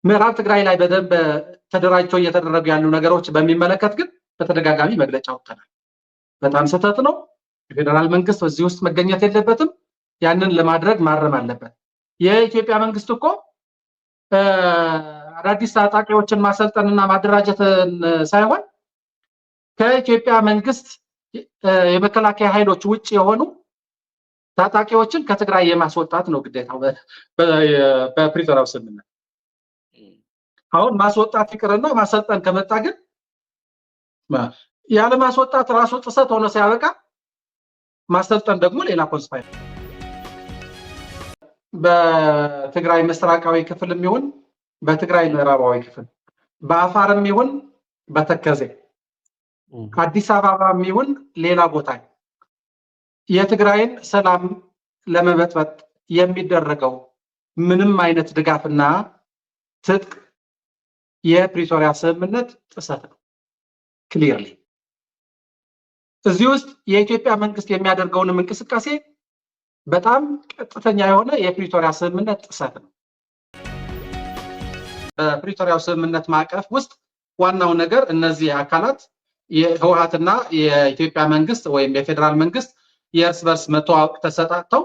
ምዕራብ ትግራይ ላይ በደንብ ተደራጅቶ እየተደረጉ ያሉ ነገሮች በሚመለከት ግን በተደጋጋሚ መግለጫ ወጥተናል። በጣም ስህተት ነው። የፌደራል መንግስት በዚህ ውስጥ መገኘት የለበትም። ያንን ለማድረግ ማረም አለበት። የኢትዮጵያ መንግስት እኮ አዳዲስ ታጣቂዎችን ማሰልጠንና ማደራጀትን ሳይሆን ከኢትዮጵያ መንግስት የመከላከያ ኃይሎች ውጭ የሆኑ ታጣቂዎችን ከትግራይ የማስወጣት ነው ግዴታው በፕሪቶሪያው ስምምነት። አሁን ማስወጣት ይቅርና ማሰልጠን ከመጣ ግን ያለ ማስወጣት ራሱ ጥሰት ሆኖ ሲያበቃ ማሰልጠን ደግሞ ሌላ ኮንስፓይር በትግራይ ምስራቃዊ ክፍልም ይሁን በትግራይ ምዕራባዊ ክፍል በአፋርም ይሁን በተከዜ አዲስ አበባም ይሁን ሌላ ቦታ የትግራይን ሰላም ለመበጥበጥ የሚደረገው ምንም አይነት ድጋፍና ትጥቅ የፕሪቶሪያ ስምምነት ጥሰት ነው። ክሊርሊ እዚህ ውስጥ የኢትዮጵያ መንግስት የሚያደርገውንም እንቅስቃሴ በጣም ቀጥተኛ የሆነ የፕሪቶሪያ ስምምነት ጥሰት ነው። በፕሪቶሪያው ስምምነት ማዕቀፍ ውስጥ ዋናው ነገር እነዚህ አካላት የህወሓትና የኢትዮጵያ መንግስት ወይም የፌደራል መንግስት የእርስ በርስ መተዋወቅ ተሰጣጥተው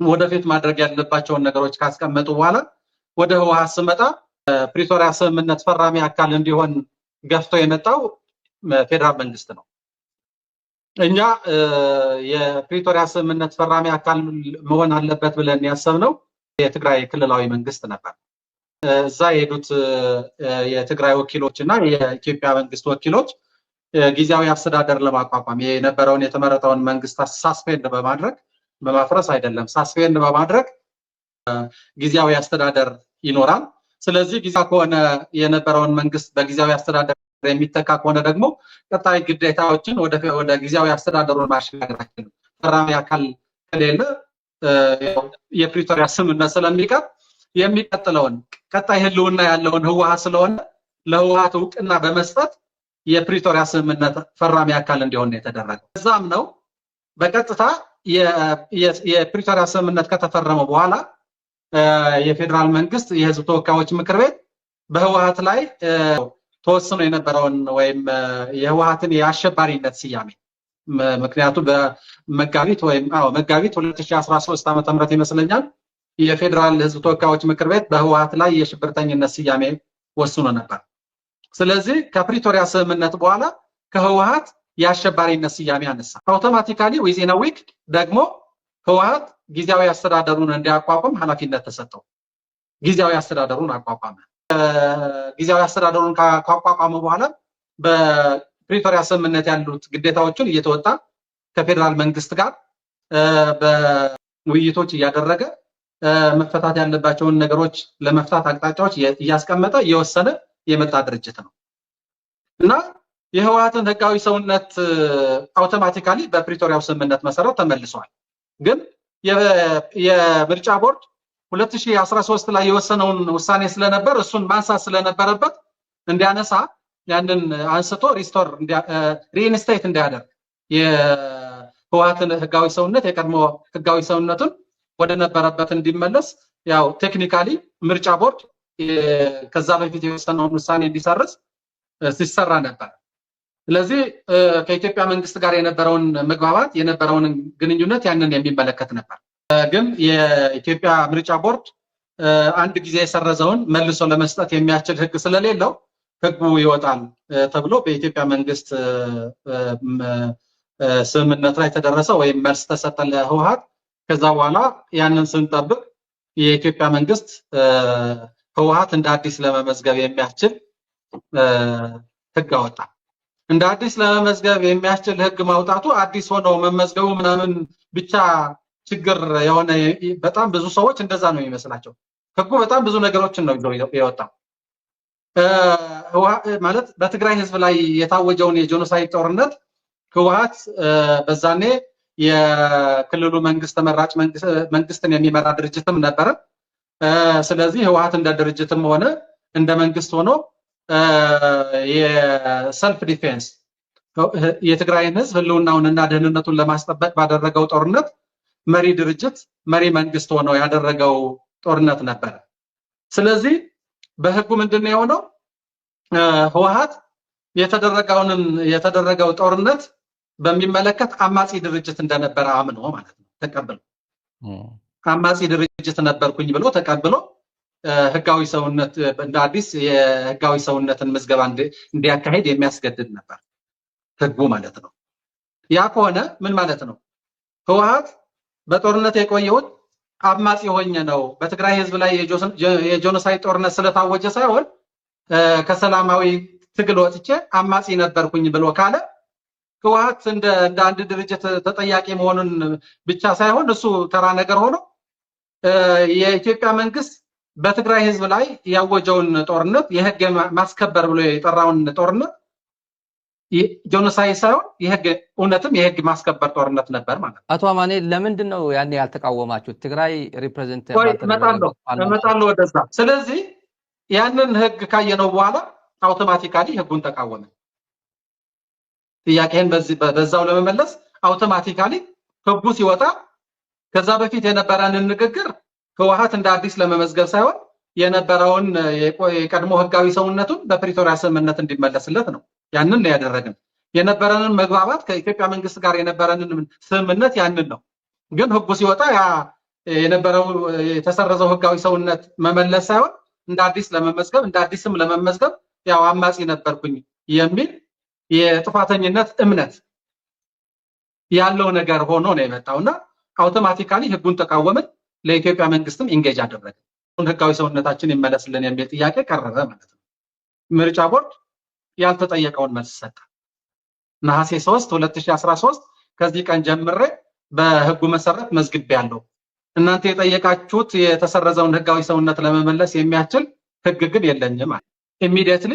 ወደፊት ማድረግ ያለባቸውን ነገሮች ካስቀመጡ በኋላ ወደ ህወሓት ስመጣ ፕሪቶሪያ ስምምነት ፈራሚ አካል እንዲሆን ገፍቶ የመጣው ፌደራል መንግስት ነው። እኛ የፕሪቶሪያ ስምምነት ፈራሚ አካል መሆን አለበት ብለን ያሰብነው የትግራይ ክልላዊ መንግስት ነበር። እዛ የሄዱት የትግራይ ወኪሎች እና የኢትዮጵያ መንግስት ወኪሎች ጊዜያዊ አስተዳደር ለማቋቋም የነበረውን የተመረጠውን መንግስት ሳስፔንድ በማድረግ በማፍረስ አይደለም፣ ሳስፔንድ በማድረግ ጊዜያዊ አስተዳደር ይኖራል። ስለዚህ ጊዜያዊ ከሆነ የነበረውን መንግስት በጊዜያዊ አስተዳደር የሚተካ ከሆነ ደግሞ ቀጣይ ግዴታዎችን ወደ ጊዜያዊ አስተዳደሩን ማሸጋገራችን ፈራሚ አካል ከሌለ የፕሪቶሪያ ስምምነት ስለሚቀር የሚቀጥለውን ቀጣይ ህልውና ያለውን ህወሓት ስለሆነ ለህወሓት እውቅና በመስጠት የፕሪቶሪያ ስምምነት ፈራሚ አካል እንዲሆን የተደረገው። እዛም ነው በቀጥታ የፕሪቶሪያ ስምምነት ከተፈረመ በኋላ የፌደራል መንግስት የህዝብ ተወካዮች ምክር ቤት በህወሓት ላይ ተወስኖ የነበረውን ወይም የህወሓትን የአሸባሪነት ስያሜ ምክንያቱም በመጋቢት 2013 ዓ.ም ይመስለኛል የፌደራል ህዝብ ተወካዮች ምክር ቤት በህወሓት ላይ የሽብርተኝነት ስያሜ ወስኖ ነበር። ስለዚህ ከፕሪቶሪያ ስምምነት በኋላ ከህወሓት የአሸባሪነት ስያሜ አነሳ። አውቶማቲካሊ ዊዚን አ ዊክ ደግሞ ህወሓት ጊዜያዊ አስተዳደሩን እንዲያቋቁም ኃላፊነት ተሰጠው። ጊዜያዊ አስተዳደሩን አቋቋመ። ጊዜያዊ አስተዳደሩን ካቋቋመ በኋላ በፕሪቶሪያ ስምምነት ያሉት ግዴታዎችን እየተወጣ ከፌደራል መንግስት ጋር በውይይቶች እያደረገ መፈታት ያለባቸውን ነገሮች ለመፍታት አቅጣጫዎች እያስቀመጠ እየወሰነ የመጣ ድርጅት ነው እና የህወሓትን ህጋዊ ሰውነት አውቶማቲካሊ በፕሪቶሪያው ስምምነት መሰረት ተመልሷል። ግን የምርጫ ቦርድ 2013 ላይ የወሰነውን ውሳኔ ስለነበር እሱን ማንሳት ስለነበረበት እንዲያነሳ ያንን አንስቶ ሪኢንስቴት እንዲያደርግ የህወሓትን ህጋዊ ሰውነት የቀድሞ ህጋዊ ሰውነቱን ወደ ነበረበት እንዲመለስ ያው ቴክኒካሊ ምርጫ ቦርድ ከዛ በፊት የወሰነውን ውሳኔ እንዲሰርዝ ሲሰራ ነበር። ስለዚህ ከኢትዮጵያ መንግስት ጋር የነበረውን መግባባት የነበረውን ግንኙነት ያንን የሚመለከት ነበር። ግን የኢትዮጵያ ምርጫ ቦርድ አንድ ጊዜ የሰረዘውን መልሶ ለመስጠት የሚያስችል ህግ ስለሌለው ህጉ ይወጣል ተብሎ በኢትዮጵያ መንግስት ስምምነት ላይ ተደረሰ ወይም መልስ ተሰጠ ለህወሓት። ከዛ በኋላ ያንን ስንጠብቅ የኢትዮጵያ መንግስት ህወሓት እንደ አዲስ ለመመዝገብ የሚያስችል ህግ አወጣ። እንደ አዲስ ለመመዝገብ የሚያስችል ህግ ማውጣቱ አዲስ ሆኖ መመዝገቡ ምናምን ብቻ ችግር የሆነ በጣም ብዙ ሰዎች እንደዛ ነው የሚመስላቸው። ህጉ በጣም ብዙ ነገሮችን ነው የወጣው። ማለት በትግራይ ህዝብ ላይ የታወጀውን የጄኖሳይድ ጦርነት ህወሓት በዛኔ የክልሉ መንግስት ተመራጭ መንግስትን የሚመራ ድርጅትም ነበረ። ስለዚህ ህወሓት እንደ ድርጅትም ሆነ እንደ መንግስት ሆኖ የሰልፍ ዲፌንስ የትግራይን ህዝብ ህልውናውንና ደህንነቱን ለማስጠበቅ ባደረገው ጦርነት መሪ ድርጅት መሪ መንግስት ሆኖ ያደረገው ጦርነት ነበር። ስለዚህ በህጉ ምንድነው የሆነው? ህወሓት የተደረገው ጦርነት በሚመለከት አማጺ ድርጅት እንደነበረ አምኖ ማለት ነው ተቀብሎ አማጺ ድርጅት ነበርኩኝ ብሎ ተቀብሎ ህጋዊ ሰውነት እንደ አዲስ የህጋዊ ሰውነትን ምዝገባ እንዲያካሄድ የሚያስገድድ ነበር ህጉ ማለት ነው። ያ ከሆነ ምን ማለት ነው? ህወሓት በጦርነት የቆየውን አማጺ ሆኜ ነው በትግራይ ህዝብ ላይ የጄኖሳይድ ጦርነት ስለታወጀ ሳይሆን ከሰላማዊ ትግል ወጥቼ አማጺ ነበርኩኝ ብሎ ካለ ህወሓት እንደ አንድ ድርጅት ተጠያቂ መሆኑን ብቻ ሳይሆን እሱ ተራ ነገር ሆኖ የኢትዮጵያ መንግስት በትግራይ ህዝብ ላይ ያወጀውን ጦርነት የህግ ማስከበር ብሎ የጠራውን ጦርነት ጄኖሳይድ ሳይሆን እውነትም የህግ ማስከበር ጦርነት ነበር ማለት ነው። አቶ አማኔ ለምንድን ነው ያኔ ያልተቃወማችሁት? ትግራይ ሪፕሬዘንት እመጣለሁ ወደዛ። ስለዚህ ያንን ህግ ካየነው በኋላ አውቶማቲካሊ ህጉን ተቃወመ። ጥያቄን በዛው ለመመለስ አውቶማቲካሊ ህጉ ሲወጣ ከዛ በፊት የነበረንን ንግግር ህወሓት እንደ አዲስ ለመመዝገብ ሳይሆን የነበረውን የቀድሞ ህጋዊ ሰውነቱን በፕሪቶሪያ ስምምነት እንዲመለስለት ነው። ያንን ነው ያደረግን። የነበረንን መግባባት ከኢትዮጵያ መንግስት ጋር የነበረንን ስምምነት ያንን ነው። ግን ህጉ ሲወጣ ያ የነበረው የተሰረዘው ህጋዊ ሰውነት መመለስ ሳይሆን እንደ አዲስ ለመመዝገብ እንደ አዲስም ለመመዝገብ ያው አማጺ ነበርኩኝ የሚል የጥፋተኝነት እምነት ያለው ነገር ሆኖ ነው የመጣውና አውቶማቲካሊ ህጉን ተቃወምን። ለኢትዮጵያ መንግስትም ኢንጌጅ አደረገ። ህጋዊ ሰውነታችን ይመለስልን የሚል ጥያቄ ቀረበ ማለት ነው። ምርጫ ቦርድ ያልተጠየቀውን መልስ ሰጠ። ነሐሴ 3 2013 ከዚህ ቀን ጀምሬ በህጉ መሰረት መዝግቤያለሁ። እናንተ የጠየቃችሁት የተሰረዘውን ህጋዊ ሰውነት ለመመለስ የሚያስችል ህግ ግን የለኝም ማለት ኢሚዲየትሊ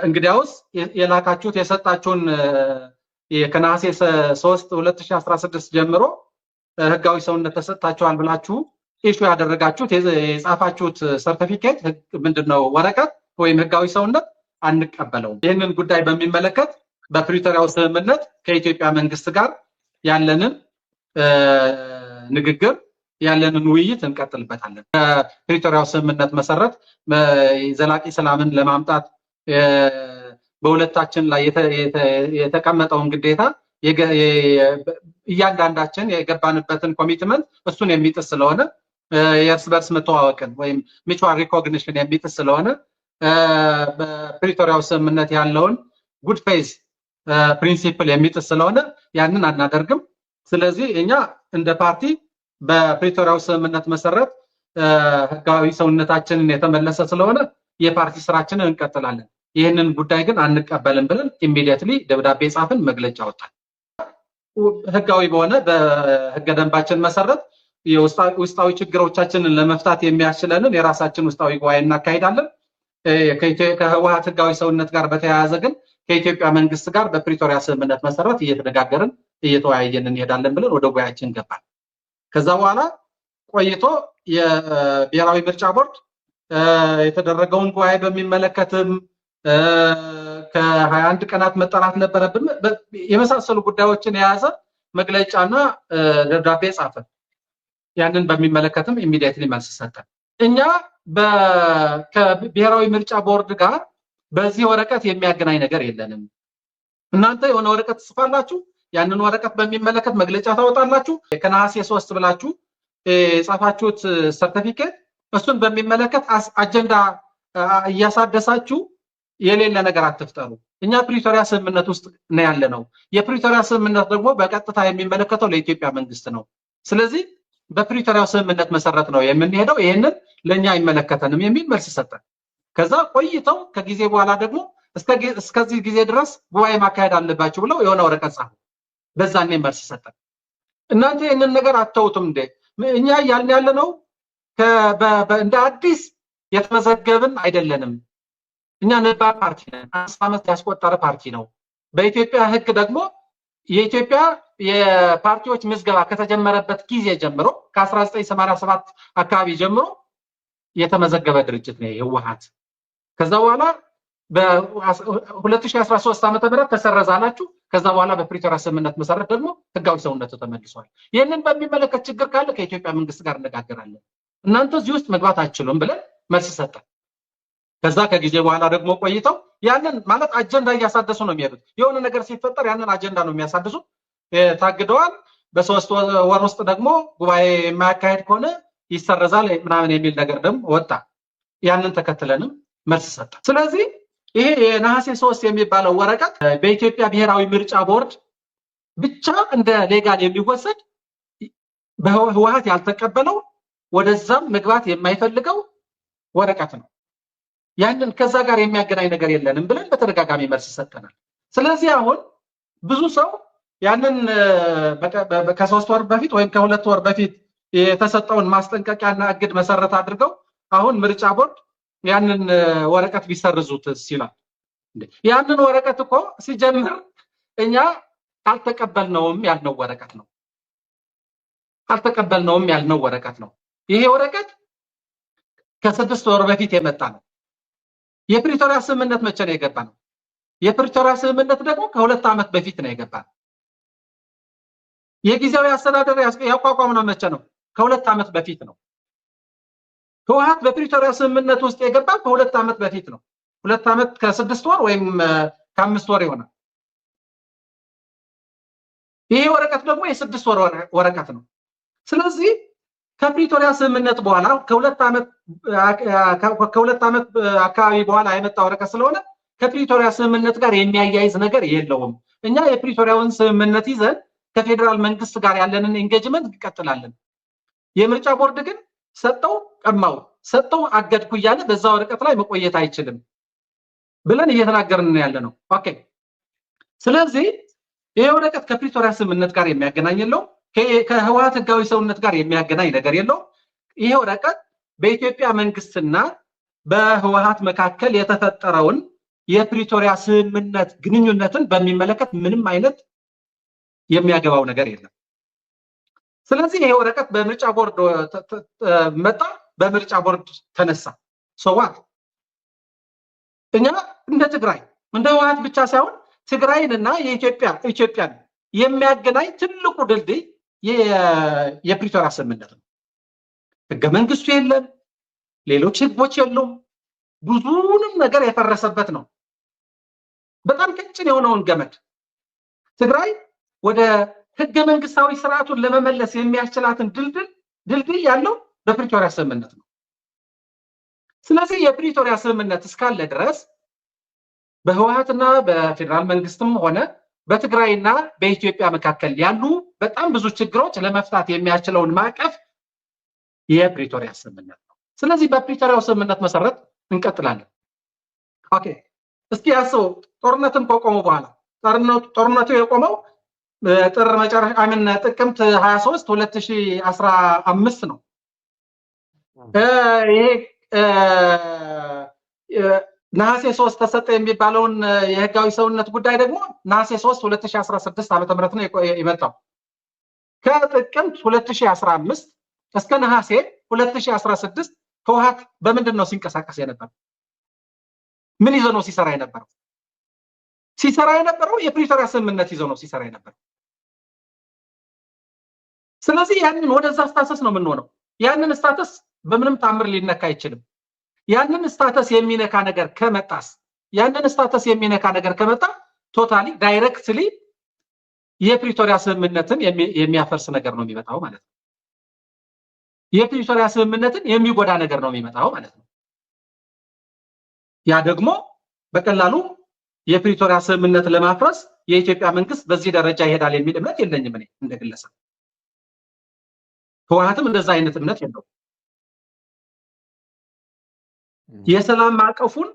እንግዲያውስ የላካችሁት የሰጣችሁን ከነሐሴ 3 2016 ጀምሮ ህጋዊ ሰውነት ተሰጣችኋል ብላችሁ ኢሹ ያደረጋችሁት የጻፋችሁት ሰርቲፊኬት ምንድነው ወረቀት ወይም ህጋዊ ሰውነት አንቀበለውም። ይህንን ጉዳይ በሚመለከት በፕሪቶሪያው ስምምነት ከኢትዮጵያ መንግስት ጋር ያለንን ንግግር ያለንን ውይይት እንቀጥልበታለን። በፕሪቶሪያው ስምምነት መሰረት ዘላቂ ሰላምን ለማምጣት በሁለታችን ላይ የተቀመጠውን ግዴታ እያንዳንዳችን የገባንበትን ኮሚትመንት እሱን የሚጥስ ስለሆነ የእርስ በርስ መተዋወቅን ወይም ሚቹዋል ሪኮግኒሽን የሚጥስ ስለሆነ በፕሪቶሪያው ስምምነት ያለውን ጉድ ፌዝ ፕሪንሲፕል የሚጥስ ስለሆነ ያንን አናደርግም። ስለዚህ እኛ እንደ ፓርቲ በፕሪቶሪያው ስምምነት መሰረት ህጋዊ ሰውነታችንን የተመለሰ ስለሆነ የፓርቲ ስራችንን እንቀጥላለን። ይህንን ጉዳይ ግን አንቀበልም ብለን ኢሚዲየትሊ ደብዳቤ ጻፍን፣ መግለጫ ወጣን። ህጋዊ በሆነ በህገ ደንባችን መሰረት የውስጣዊ ችግሮቻችንን ለመፍታት የሚያስችለንን የራሳችን ውስጣዊ ጉባኤ እናካሂዳለን። ከህወሓት ህጋዊ ሰውነት ጋር በተያያዘ ግን ከኢትዮጵያ መንግስት ጋር በፕሪቶሪያ ስምምነት መሰረት እየተነጋገርን እየተወያየን እንሄዳለን ብለን ወደ ጉባኤያችን ገባን። ከዛ በኋላ ቆይቶ የብሔራዊ ምርጫ ቦርድ የተደረገውን ጉባኤ በሚመለከትም ከ21 ቀናት መጠራት ነበረብን የመሳሰሉ ጉዳዮችን የያዘ መግለጫና ደብዳቤ ጻፈ። ያንን በሚመለከትም ኢሚዲየትሊ መልስ ሰጠን። እኛ ከብሔራዊ ምርጫ ቦርድ ጋር በዚህ ወረቀት የሚያገናኝ ነገር የለንም። እናንተ የሆነ ወረቀት ጽፋላችሁ፣ ያንን ወረቀት በሚመለከት መግለጫ ታወጣላችሁ። ከነሐሴ 3 ብላችሁ የጻፋችሁት ሰርቲፊኬት እሱን በሚመለከት አጀንዳ እያሳደሳችሁ የሌለ ነገር አትፍጠሩ። እኛ ፕሪቶሪያ ስምምነት ውስጥ ነው ያለነው። የፕሪቶሪያ ስምምነት ደግሞ በቀጥታ የሚመለከተው ለኢትዮጵያ መንግስት ነው። ስለዚህ በፕሪቶሪያው ስምምነት መሰረት ነው የምንሄደው፣ ይሄንን ለኛ አይመለከተንም የሚል መልስ ሰጠን። ከዛ ቆይተው ከጊዜ በኋላ ደግሞ እስከዚህ ጊዜ ድረስ ጉባኤ ማካሄድ አለባችሁ ብለው የሆነ ወረቀት ጻፉ። በዛኔ መልስ ሰጠን። እናንተ ይሄንን ነገር አተውቱም እንዴ? እኛ ያልን ያለነው እንደ አዲስ የተመዘገብን አይደለንም። እኛ ነባር ፓርቲ ነን። 5 ዓመት ያስቆጠረ ፓርቲ ነው። በኢትዮጵያ ህግ ደግሞ የኢትዮጵያ የፓርቲዎች ምዝገባ ከተጀመረበት ጊዜ ጀምሮ ከ1987 አካባቢ ጀምሮ የተመዘገበ ድርጅት ነው ህወሓት። ከዛ በኋላ በ2013 ዓ.ም ተሰረዛላችሁ። ከዛ በኋላ በፕሪቶሪያ ስምምነት መሰረት ደግሞ ህጋዊ ሰውነቱ ተመልሷል። ይህንን በሚመለከት ችግር ካለ ከኢትዮጵያ መንግስት ጋር እነጋገራለን፣ እናንተ እዚህ ውስጥ መግባት አትችሉም ብለን መልስ ሰጠን። ከዛ ከጊዜ በኋላ ደግሞ ቆይተው ያንን ማለት አጀንዳ እያሳደሱ ነው የሚሄዱት። የሆነ ነገር ሲፈጠር ያንን አጀንዳ ነው የሚያሳድሱት። ታግደዋል፣ በ3 ወር ውስጥ ደግሞ ጉባኤ የማያካሄድ ከሆነ ይሰረዛል ምናምን የሚል ነገር ደግሞ ወጣ። ያንን ተከትለንም መልስ ሰጠ። ስለዚህ ይሄ የነሐሴ 3 የሚባለው ወረቀት በኢትዮጵያ ብሔራዊ ምርጫ ቦርድ ብቻ እንደ ሌጋል የሚወሰድ በህወሓት ያልተቀበለው ወደዛም መግባት የማይፈልገው ወረቀት ነው። ያንን ከዛ ጋር የሚያገናኝ ነገር የለንም ብለን በተደጋጋሚ መልስ ሰጥተናል። ስለዚህ አሁን ብዙ ሰው ያንን ከ3 ወር በፊት ወይም ከ2 ወር በፊት የተሰጠውን ማስጠንቀቂያና እግድ መሰረት አድርገው አሁን ምርጫ ቦርድ ያንን ወረቀት ቢሰርዙትስ ይላል። ያንን ወረቀት እኮ ሲጀምር እኛ አልተቀበልነውም ያልነው ወረቀት ነው። አልተቀበልነውም ያልነው ወረቀት ነው። ይሄ ወረቀት ከ6 ወር በፊት የመጣ ነው። የፕሪቶሪያ ስምምነት መቼ ነው የገባ ነው? የፕሪቶሪያ ስምምነት ደግሞ ከ2 ዓመት በፊት ነው የገባ ነው። የጊዜያዊ አስተዳደር ያቋቋመው መቼ ነው? ከ2 ዓመት በፊት ነው። ህወሓት በፕሪቶሪያ ስምምነት ውስጥ የገባ ከ2 ዓመት በፊት ነው። 2 ዓመት ከ6 ወር ወይም ከ5 ወር ይሆናል። ይሄ ወረቀት ደግሞ የ6 ወር ወረቀት ነው። ስለዚህ ከፕሪቶሪያ ስምምነት በኋላ ከ2 ዓመት አካባቢ በኋላ የመጣ ወረቀት ስለሆነ ከፕሪቶሪያ ስምምነት ጋር የሚያያይዝ ነገር የለውም። እኛ የፕሪቶሪያውን ስምምነት ይዘን ከፌደራል መንግስት ጋር ያለንን ኢንጌጅመንት እንቀጥላለን። የምርጫ ቦርድ ግን ሰጠው ቀማው፣ ሰጠው አገድኩ እያለ በዛ ወረቀት ላይ መቆየት አይችልም ብለን እየተናገርን ያለ ነው። ኦኬ። ስለዚህ ይሄ ወረቀት ከፕሪቶሪያ ስምምነት ጋር የሚያገናኝ የለው፣ ከህወሓት ህጋዊ ሰውነት ጋር የሚያገናኝ ነገር የለው። ይሄ ወረቀት በኢትዮጵያ መንግስትና በህወሓት መካከል የተፈጠረውን የፕሪቶሪያ ስምምነት ግንኙነትን በሚመለከት ምንም አይነት የሚያገባው ነገር የለም። ስለዚህ ይሄ ወረቀት በምርጫ ቦርድ መጣ፣ በምርጫ ቦርድ ተነሳ። ሰዋት እኛ እንደ ትግራይ እንደ ህወሓት ብቻ ሳይሆን ትግራይንና ኢትዮጵያን የሚያገናኝ ትልቁ ድልድይ የፕሪቶሪያ ስምምነት ነው። ህገ መንግስቱ የለም፣ ሌሎች ህጎች የሉም፣ ብዙንም ነገር የፈረሰበት ነው። በጣም ቀጭን የሆነውን ገመድ ትግራይ ወደ ህገ መንግስታዊ ስርዓቱን ለመመለስ የሚያስችላትን ድልድይ ያለው በፕሪቶሪያ ስምምነት ነው። ስለዚህ የፕሪቶሪያ ስምምነት እስካለ ድረስ በህወሓትና በፌደራል መንግስትም ሆነ በትግራይና በኢትዮጵያ መካከል ያሉ በጣም ብዙ ችግሮች ለመፍታት የሚያስችለውን ማዕቀፍ የፕሪቶሪያ ስምምነት ነው። ስለዚህ በፕሪቶሪያው ስምምነት መሰረት እንቀጥላለን። ኦኬ። እስኪ ያስቡ፣ ጦርነትን ከቆመ በኋላ ጦርነቱ የቆመው ጥር መጨረሻ ጥቅምት 23 2015 ነው። ይሄ ነሐሴ 3 ተሰጠ የሚባለውን የህጋዊ ሰውነት ጉዳይ ደግሞ ነሐሴ 3 2016 ዓ.ም ነው የመጣው። ከጥቅምት 2015 እስከ ነሐሴ 2016 ህወሓት በምንድን ነው ሲንቀሳቀስ የነበረው? ምን ይዞ ነው ሲሰራ የነበረው? ሲሰራ የነበረው የፕሪቶሪያ ስምምነት ይዞ ነው ሲሰራ የነበረው። ስለዚህ ያንን ወደዛ ስታተስ ነው የምንሆነው። ያንን ስታተስ በምንም ታምር ሊነካ አይችልም። ያንን ስታተስ የሚነካ ነገር ከመጣ ቶታሊ ዳይሬክትሊ የፕሪቶሪያ ስምምነትን የሚያፈርስ ነገር ነው የሚመጣው ማለት ነው። የፕሪቶሪያ ስምምነትን የሚጎዳ ነገር ነው የሚመጣው ማለት ነው። ያ ደግሞ በቀላሉ የፕሪቶሪያ ስምምነት ለማፍረስ የኢትዮጵያ መንግስት በዚህ ደረጃ ይሄዳል የሚል እምነት የለኝም እኔ እንደግለሰብ። ህወሓትም እንደዛ አይነት እምነት የለውም። የሰላም ማዕቀፉን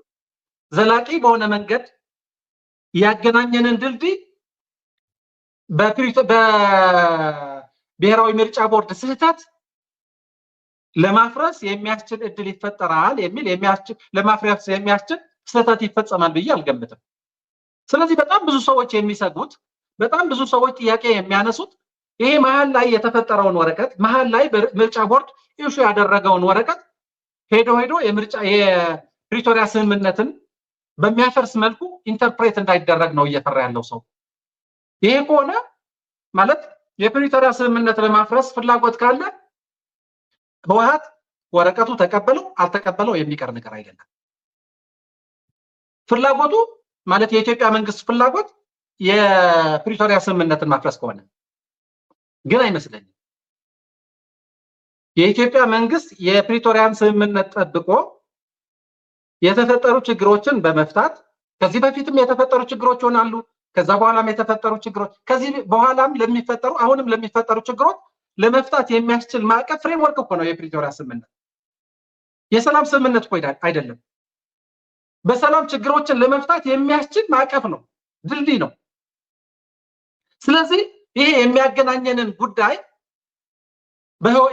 ዘላቂ በሆነ መንገድ ያገናኘንን ድልድይ በብሔራዊ ምርጫ ቦርድ ስህተት ለማፍረስ የሚያስችል እድል ይፈጠራል የሚል ለማፍረስ የሚያስችል ስህተት ይፈጸማል ብዬ አልገምትም። ስለዚህ በጣም ብዙ ሰዎች የሚሰጉት፣ በጣም ብዙ ሰዎች ጥያቄ የሚያነሱት ይሄ መሀል ላይ የተፈጠረውን ወረቀት መሀል ላይ ምርጫ ቦርድ ኢሹ ያደረገውን ወረቀት ሄዶ የፕሪቶሪያ ስምምነትን በሚያፈርስ መልኩ ኢንተርፕሬት እንዳይደረግ ነው እየፈራ ያለው ሰው። ይሄ ከሆነ ማለት የፕሪቶሪያ ስምምነት ለማፍረስ ፍላጎት ካለ ህወሓት ወረቀቱ ተቀበለው አልተቀበለው የሚቀር ነገር አይደለም። ፍላጎቱ ማለት የኢትዮጵያ መንግስት ፍላጎት የፕሪቶሪያ ስምምነትን ማፍረስ ከሆነ ግን አይመስለኝም። የኢትዮጵያ መንግስት የፕሪቶሪያን ስምምነት ጠብቆ የተፈጠሩ ችግሮችን በመፍታት ከዚህ በፊትም የተፈጠሩ ችግሮች ይሆናሉ፣ ከዛ በኋላም የተፈጠሩ ችግሮች ከዚህ በኋላም ለሚፈጠሩ አሁንም ለሚፈጠሩ ችግሮች ለመፍታት የሚያስችል ማዕቀፍ ፍሬምወርክ እኮ ነው የፕሪቶሪያ ስምምነት። የሰላም ስምምነት እኮ አይደለም። በሰላም ችግሮችን ለመፍታት የሚያስችል ማዕቀፍ ነው፣ ድልድይ ነው። ስለዚህ ይሄ የሚያገናኘንን ጉዳይ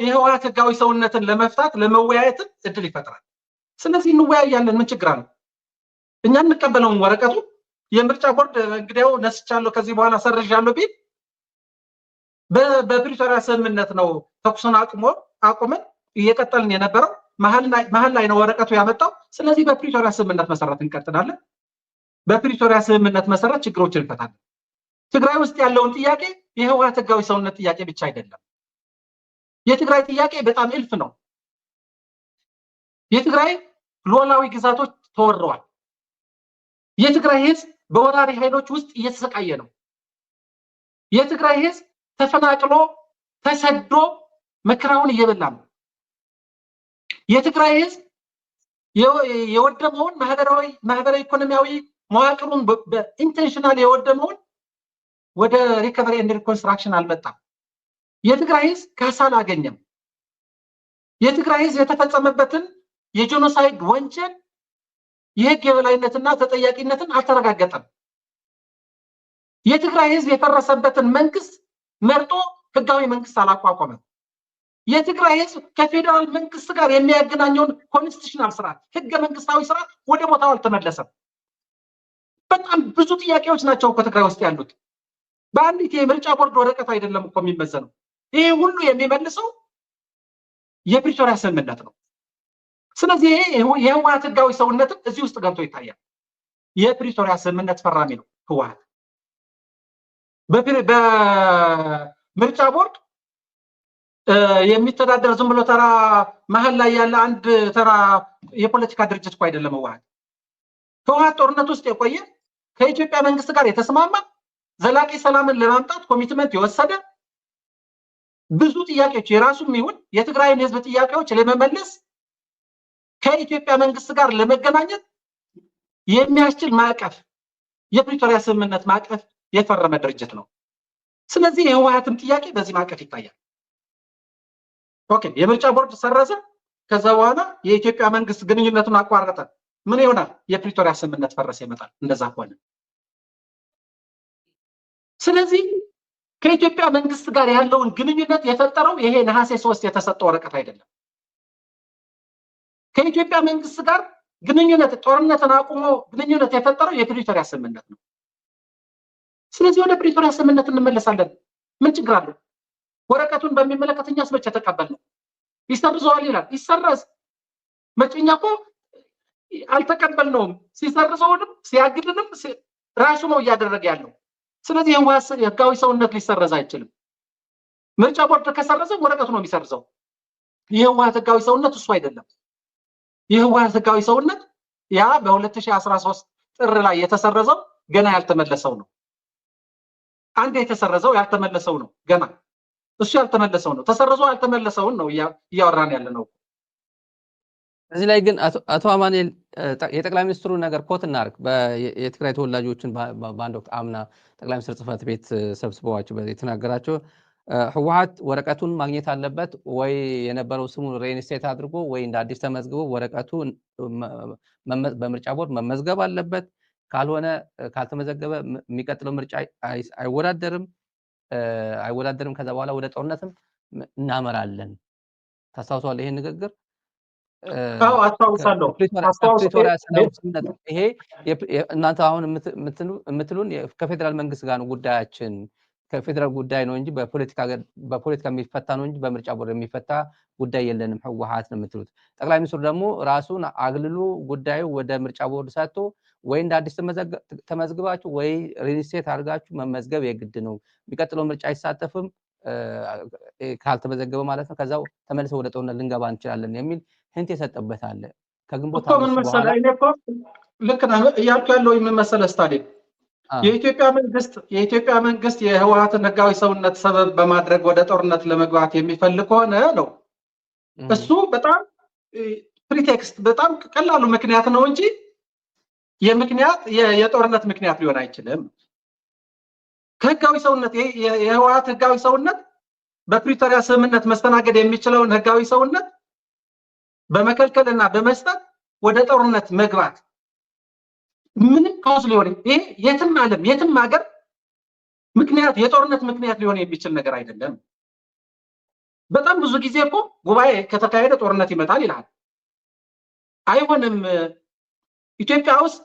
የህወሓት ህጋዊ ሰውነትን ለመፍታት ለመወያየት እድል ይፈጥራል። ስለዚህ እንወያያለን፣ ምን ችግር አለው? እኛ እንቀበለውን ወረቀቱ የምርጫ ቦርድ እንግዲያው ነስቻለሁ ከዚህ በኋላ ሰርዣለሁ ቢል በፕሪቶሪያ ስምምነት ነው ተኩስን አቁመን እየቀጠልን የነበረው መሀል ላይ ነው ወረቀቱ ያመጣው። ስለዚህ በፕሪቶሪያ ስምምነት መሰረት እንቀጥላለን። በፕሪቶሪያ ስምምነት መሰረት ችግሮችን እንፈታለን። ትግራይ ውስጥ ያለውን ጥያቄ የህወሓት ህጋዊ ሰውነት ጥያቄ ብቻ አይደለም። የትግራይ ጥያቄ በጣም እልፍ ነው። የትግራይ ሉዓላዊ ግዛቶች ተወረዋል። የትግራይ ህዝብ በወራሪ ኃይሎች ውስጥ እየተሰቃየ ነው። የትግራይ ህዝብ ተፈናቅሎ ተሰዶ መከራውን እየበላ ነው። የትግራይ ህዝብ የወደመውን ማህበራዊ ኢኮኖሚያዊ መዋቅሩን በኢንቴንሽናል የወደመውን ወደ ሪከቨሪ ኤንድ ሪኮንስትራክሽን አልመጣም። የትግራይ ህዝብ ካሳ አላገኘም። የትግራይ ህዝብ የተፈጸመበትን የጄኖሳይድ ወንጀል የህግ የበላይነትና ተጠያቂነትን አልተረጋገጠም። የትግራይ ህዝብ የፈረሰበትን መንግስት መርጦ ህጋዊ መንግስት አላቋቋመም። የትግራይ ህዝብ ከፌደራል መንግስት ጋር የሚያገናኘውን ኮንስቲቱሽናል ስርዓት ህገ መንግስታዊ ስርዓት ወደ ቦታው አልተመለሰም። በጣም ብዙ ጥያቄዎች ናቸው እኮ ትግራይ ውስጥ ያሉት። በአንዲት የምርጫ ቦርድ ወረቀት አይደለም እኮ የሚመዘነው። ይሄ ሁሉ የሚመልሰው የፕሪቶሪያ ስምምነት ነው። ስለዚህ የህወሓት ህጋዊ ሰውነትም እዚህ ውስጥ ገብቶ ይታያል። የፕሪቶሪያ ስምምነት ፈራሚ ነው ህወሓት። በምርጫ ቦርድ የሚተዳደር ዝም ብሎ ተራ መሀል ላይ ያለ አንድ ተራ የፖለቲካ ድርጅት እኮ አይደለም ህወሓት። ህወሓት ጦርነት ውስጥ የቆየ ከኢትዮጵያ መንግስት ጋር የተስማማ ዘላቂ ሰላምን ለማምጣት ኮሚትመንት የወሰደ ብዙ ጥያቄዎች የራሱም ይሁን የትግራይን ህዝብ ጥያቄዎች ለመመለስ ከኢትዮጵያ መንግስት ጋር ለመገናኘት የሚያስችል ማዕቀፍ የፕሪቶሪያ ስምምነት ማዕቀፍ የፈረመ ድርጅት ነው። ስለዚህ የህወሓትም ጥያቄ በዚህ ማዕቀፍ ይታያል። ኦኬ፣ የምርጫ ቦርድ ሰረዘ፣ ከዛ በኋላ የኢትዮጵያ መንግስት ግንኙነቱን አቋረጠ። ምን ይሆናል? የፕሪቶሪያ ስምምነት ፈረሰ ይመጣል። እንደዛ ከሆነ ስለዚህ ከኢትዮጵያ መንግስት ጋር ያለውን ግንኙነት የፈጠረው ይሄ ነሐሴ 3 የተሰጠው ወረቀት አይደለም። ከኢትዮጵያ መንግስት ጋር ግንኙነት ጦርነትን አቁሞ ግንኙነት የፈጠረው የፕሪቶሪያ ስምምነት ነው። ስለዚህ ወደ ፕሪቶሪያ ስምምነት እንመለሳለን። ምን ችግር አለው? ወረቀቱን በሚመለከት እኛስ መቼ ተቀበልነው? ይሰርዘዋል ይላል። ይሰረዝ። መቼኛ እኮ አልተቀበልነውም። ሲሰርዘውንም ሲያግድንም ራሱ ነው እያደረገ ያለው። ስለዚህ የህጋዊ ሰውነት ሊሰረዝ አይችልም። ምርጫ ቦርድ ከሰረዘ ወረቀቱ ነው የሚሰርዘው። የህወሓት ህጋዊ ሰውነት እሱ አይደለም። የህወሓት ህጋዊ ሰውነት ያ በ2013 ጥር ላይ የተሰረዘው ገና ያልተመለሰው ነው። አንድ የተሰረዘው ያልተመለሰው ነው። ገና እሱ ያልተመለሰው ነው። ተሰርዞ ያልተመለሰውን ነው እያወራን ያለ ነው። እዚህ ላይ ግን አቶ አማኑኤል የጠቅላይ ሚኒስትሩ ነገር ኮት እናርግ። የትግራይ ተወላጆችን በአንድ ወቅት አምና ጠቅላይ ሚኒስትር ጽህፈት ቤት ሰብስበዋቸው የተናገራቸው ህወሓት ወረቀቱን ማግኘት አለበት ወይ የነበረው ስሙ ሬኢንስቴት አድርጎ ወይ እንደ አዲስ ተመዝግቦ ወረቀቱ በምርጫ ቦርድ መመዝገብ አለበት። ካልሆነ ካልተመዘገበ የሚቀጥለው ምርጫ አይወዳደርም። ከዛ በኋላ ወደ ጦርነትም እናመራለን። ታስታውሳለህ ይሄን ንግግር? አዎ አስታውሳለሁ። ይሄ እናንተ አሁን የምትሉን ከፌደራል መንግስት ጋር ነው ጉዳያችን፣ ከፌደራል ጉዳይ ነው እንጂ በፖለቲካ የሚፈታ ነው እንጂ በምርጫ ቦርድ የሚፈታ ጉዳይ የለንም ህወሓት ነው የምትሉት። ጠቅላይ ሚኒስትሩ ደግሞ ራሱን አግልሎ ጉዳዩ ወደ ምርጫ ቦርድ ሰጥቶ ወይ እንደ አዲስ ተመዝግባችሁ ወይ ሬጂስትሬት አድርጋችሁ መመዝገብ የግድ ነው፣ የሚቀጥለው ምርጫ አይሳተፍም ካልተመዘገበ ማለት ነው፣ ከዛው ተመልሰው ወደ ጦርነት ልንገባ እንችላለን የሚል ህንት የሰጠበት አለ። ከግንቦት ምን መሰለህ ልክ ነው እያልኩ ያለው የምመሰለ ስታዲየም የኢትዮጵያ መንግስት የህወሓትን ህጋዊ ሰውነት ሰበብ በማድረግ ወደ ጦርነት ለመግባት የሚፈልግ ከሆነ ነው እሱ በጣም ፕሪቴክስት በጣም ቀላሉ ምክንያት ነው እንጂ የጦርነት ምክንያት ሊሆን አይችልም። ከህጋዊ ሰውነት የህወሓት ህጋዊ ሰውነት በፕሪቶሪያ ስምምነት መስተናገድ የሚችለውን ህጋዊ ሰውነት በመከልከልና በመስጠት ወደ ጦርነት መግባት ምንም ካውስ ሊሆን ይሄ የትም ዓለም የትም ሀገር ምክንያት የጦርነት ምክንያት ሊሆን የሚችል ነገር አይደለም። በጣም ብዙ ጊዜ እኮ ጉባኤ ከተካሄደ ጦርነት ይመጣል ይላል። አይሆንም። ኢትዮጵያ ውስጥ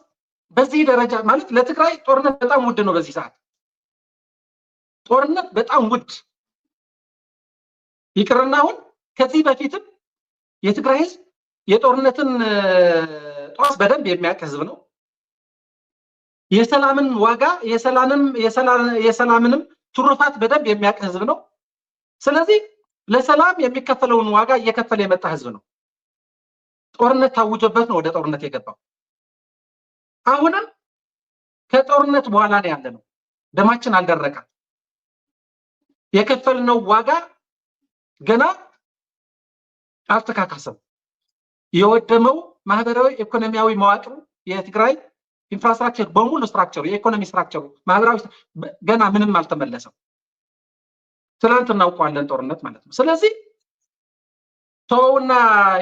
በዚህ ደረጃ ማለት ለትግራይ ጦርነት በጣም ውድ ነው። በዚህ ሰዓት ጦርነት በጣም ውድ ይቅርና አሁን ከዚህ በፊትም የትግራይ ህዝብ የጦርነትን ጦስ በደንብ የሚያውቅ ህዝብ ነው። የሰላምን ዋጋ የሰላምንም ትሩፋት በደንብ የሚያውቅ ህዝብ ነው። ስለዚህ ለሰላም የሚከፈለውን ዋጋ እየከፈለ የመጣ ህዝብ ነው። ጦርነት ታውጆበት ነው ወደ ጦርነት የገባው። አሁንም ከጦርነት በኋላ ነው ያለነው። ደማችን አልደረቀም። የከፈልነው ዋጋ ገና አልተካካሰም። የወደመው ማህበራዊ ኢኮኖሚያዊ መዋቅሩ የትግራይ ኢንፍራስትራክቸር በሙሉ ስትራክቸሩ የኢኮኖሚ ስትራክቸሩ ማህበራዊ ገና ምንም አልተመለሰም። ትላንት እናውቀዋለን ጦርነት ማለት ነው። ስለዚህ ተውና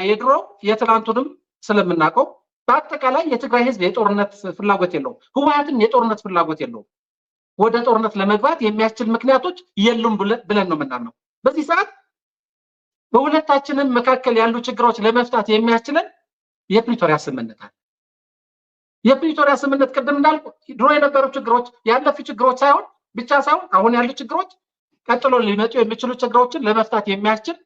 የድሮ የትላንቱንም ስለምናውቀው በአጠቃላይ የትግራይ ህዝብ የጦርነት ፍላጎት የለውም። ህወሓትም የጦርነት ፍላጎት የለውም። ወደ ጦርነት ለመግባት የሚያስችል ምክንያቶች የሉም ብለን ነው የምናምነው። በዚህ ሰዓት በሁለታችንም መካከል ያሉ ችግሮች ለመፍታት የሚያስችለን የፕሪቶሪያ ስምምነት አለ። የፕሪቶሪያ ስምምነት ቅድም እንዳልኩ ድሮ የነበሩ ችግሮች ያለፉ ችግሮች ብቻ ሳይሆን አሁን ያሉ ችግሮች ቀጥሎ ሊመጡ የሚችሉ ችግሮችን ለመፍታት የሚያስችል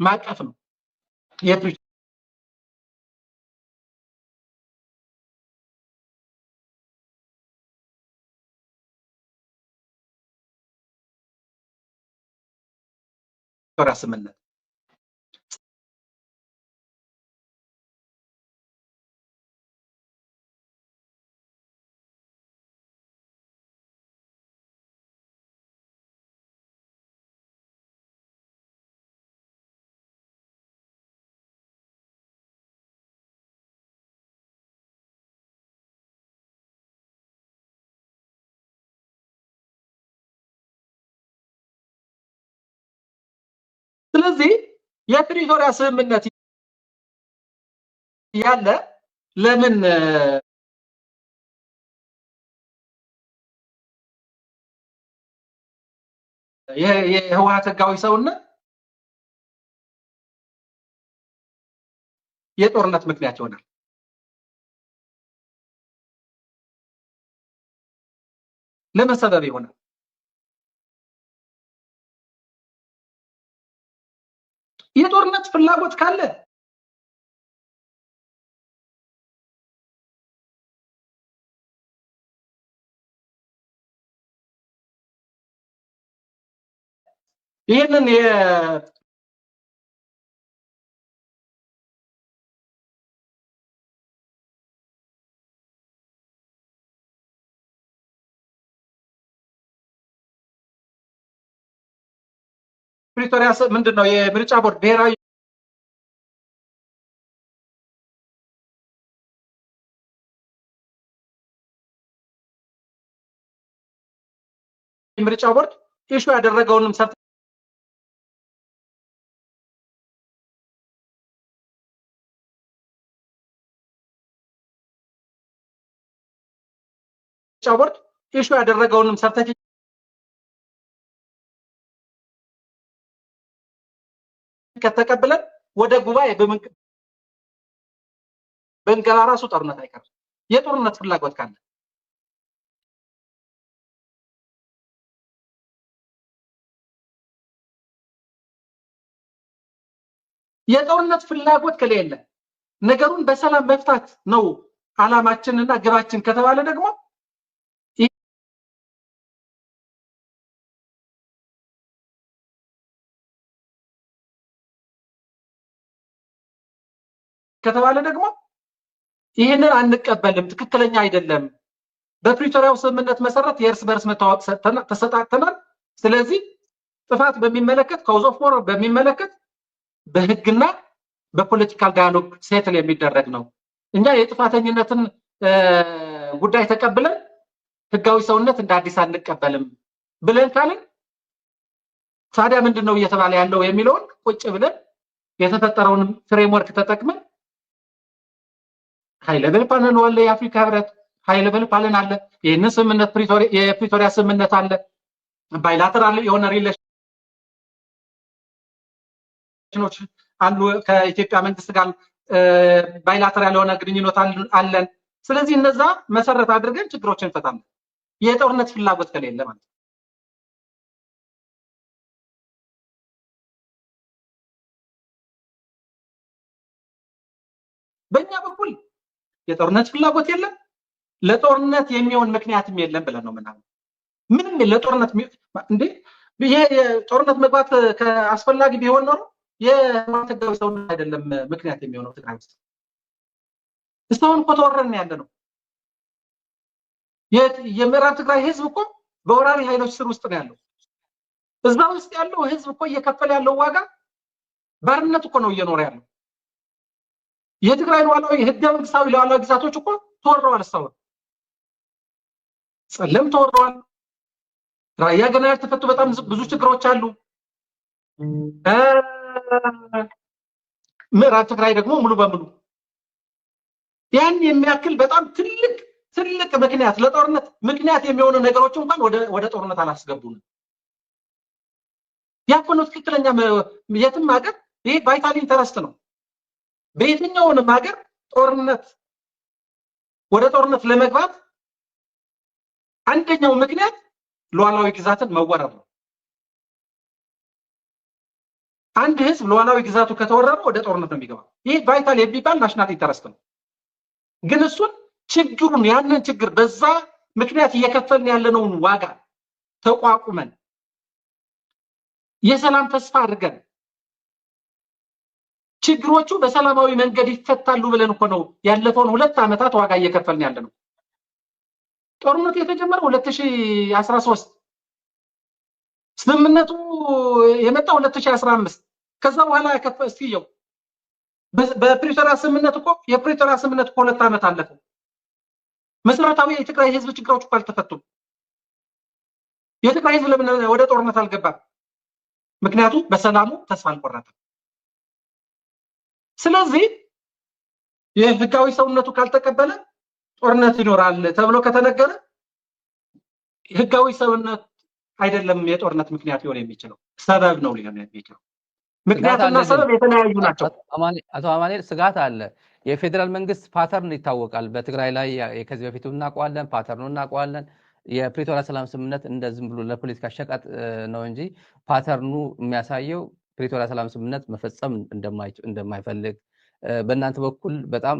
ማቀፍ ነው። የፕሪቶሪያ ስምምነት ስለዚህ የፕሪቶሪያ ስምምነት ያለ ለምን የህወሓት ህጋዊ ሰውነት የጦርነት ምክንያት ይሆናል? ለምን ሰበብ ይሆናል? የጦርነት ፍላጎት ካለ ይህንን ፕሪቶሪያ ምንድነው የምርጫ ቦርድ ብሔራዊ ምርጫ ቦርድ ኢሹ ያደረገውንም ምርጫ ቦርድ ኢሹ ያደረገውንም ሰርተፊኬት ከተቀበለን ወደ ጉባኤ በእንገባ ራሱ ጦርነት አይቀርም። የጦርነት ፍላጎት ካለ የጦርነት ፍላጎት ከሌለ ነገሩን በሰላም መፍታት ነው አላማችንና ግባችን ከተባለ ደግሞ ይሄንን አንቀበልም፣ ትክክለኛ አይደለም። በፕሪቶሪያው ስምምነት መሰረት የእርስ በርስ መተዋወቅ ተሰጣጥተናል። ስለዚህ ጥፋት በሚመለከት ካውዝ ኦፍ ዎር በሚመለከት በህግና በፖለቲካል ዳያሎግ ሴትል የሚደረግ ነው። እኛ የጥፋተኝነትን ጉዳይ ተቀብለን ህጋዊ ሰውነት እንደ አዲስ አንቀበልም ብለን ካልን ታዲያ ምንድነው እየተባለ ያለው የሚለውን ቁጭ ብለን የተፈጠረውን ፍሬምወርክ ተጠቅመን ሃይ ሌቨል ፓነል አለ፣ የአፍሪካ ህብረት ሃይ ሌቨል ፓነል አለ፣ ይህንን ስምምነት የፕሪቶሪያ ስምምነት አለ፣ ባይላተራል የሆነ ሪሌሽኖች አሉ፣ ከኢትዮጵያ መንግስት ጋር ባይላተራል የሆነ ግንኙነት አለን። ስለዚህ እነዛ መሰረት አድርገን ችግሮችን እንፈታለን። የጦርነት ፍላጎት ከሌለ ማለት ነው። በእኛ በኩል የጦርነት ፍላጎት የለም፣ ለጦርነት የሚሆን ምክንያትም የለም ብለን ነው ምናምን። ምንም ለጦርነት እንዴ ይሄ ጦርነት መግባት ከአስፈላጊ ቢሆን ኖሮ የህወሓት ህጋዊ ሰውነት አይደለም ምክንያት የሚሆነው ትግራይ ውስጥ። እስካሁን እኮ ተወረን ያለ ነው። የምዕራብ ትግራይ ህዝብ እኮ በወራሪ ኃይሎች ስር ውስጥ ነው ያለው። እዛ ውስጥ ያለው ህዝብ እኮ እየከፈለ ያለው ዋጋ ባርነት እኮ ነው እየኖረ ያለው። የትግራይ ሉዓላዊ ህገ መንግስታዊ ሉዓላዊ ግዛቶች እኮ ተወረዋል። እስካሁን ጸለም ተወረዋል። ራያ ገና ያልተፈቱ በጣም ብዙ ችግሮች አሉ። ምዕራብ ትግራይ ደግሞ ሙሉ በሙሉ ያን የሚያክል በጣም ትልቅ ምክንያት ለጦርነት ምክንያት የሚሆኑ ነገሮች እንኳን ወደ ጦርነት አላስገቡንም። ያኮኑ ትክክለኛ የትም ሀገር ይሄ ቫይታል ኢንተረስት ነው። በየትኛውንም ሀገር ወደ ጦርነት ለመግባት አንደኛው ምክንያት ሉዓላዊ ግዛትን መወረር ነው። አንድ ህዝብ ሉዓላዊ ግዛቱ ከተወረረ ወደ ጦርነት ነው የሚገባው። ይሄ ቫይታል የሚባል ናሽናል ኢንተረስት ነው። ግን እሱን ያንን ችግር በዛ ምክንያት እየከፈልን ያለነውን ዋጋ ተቋቁመን የሰላም ተስፋ አድርገን ችግሮቹ በሰላማዊ መንገድ ይፈታሉ ብለን እኮ ነው ያለፈውን 2 ዓመታት ዋጋ እየከፈልን ያለነው። ጦርነቱ የተጀመረው 2013 ስምምነቱ የመጣው 2015 ከዛ በኋላ እስኪየው በፕሪቶሪያ ስምምነት እኮ የፕሪቶሪያ ስምምነት እኮ 2 ዓመት አለፈው። መሰረታዊ የትግራይ ህዝብ ችግሮች እኮ አልተፈቱም። የትግራይ ህዝብ ለምን ወደ ጦርነት አልገባም? ምክንያቱም በሰላሙ ተስፋ አልቆረጠም። ስለዚህ የህጋዊ ሰውነቱ ካልተቀበለ ጦርነት ይኖራል ተብሎ ከተነገረ ህጋዊ ሰውነት አይደለም የጦርነት ምክንያት ሊሆን የሚችለው ሰበብ ነው ሊሆን የሚችለው። ምክንያቱም ሰበብ የተለያዩ ናቸው። አቶ አማኑኤል ስጋት አለ። የፌደራል መንግስት ፓተርን ይታወቃል። በትግራይ ላይ ከዚህ በፊት እናውቀዋለን፣ ፓተርኑ እናውቀዋለን። የፕሪቶሪያ ሰላም ስምምነት እንደዝም ብሎ ለፖለቲካ ሸቀጥ ነው እንጂ ፓተርኑ የሚያሳየው ፕሪቶሪያ ሰላም ስምምነት መፈጸም እንደማይፈልግ በእናንተ በኩል በጣም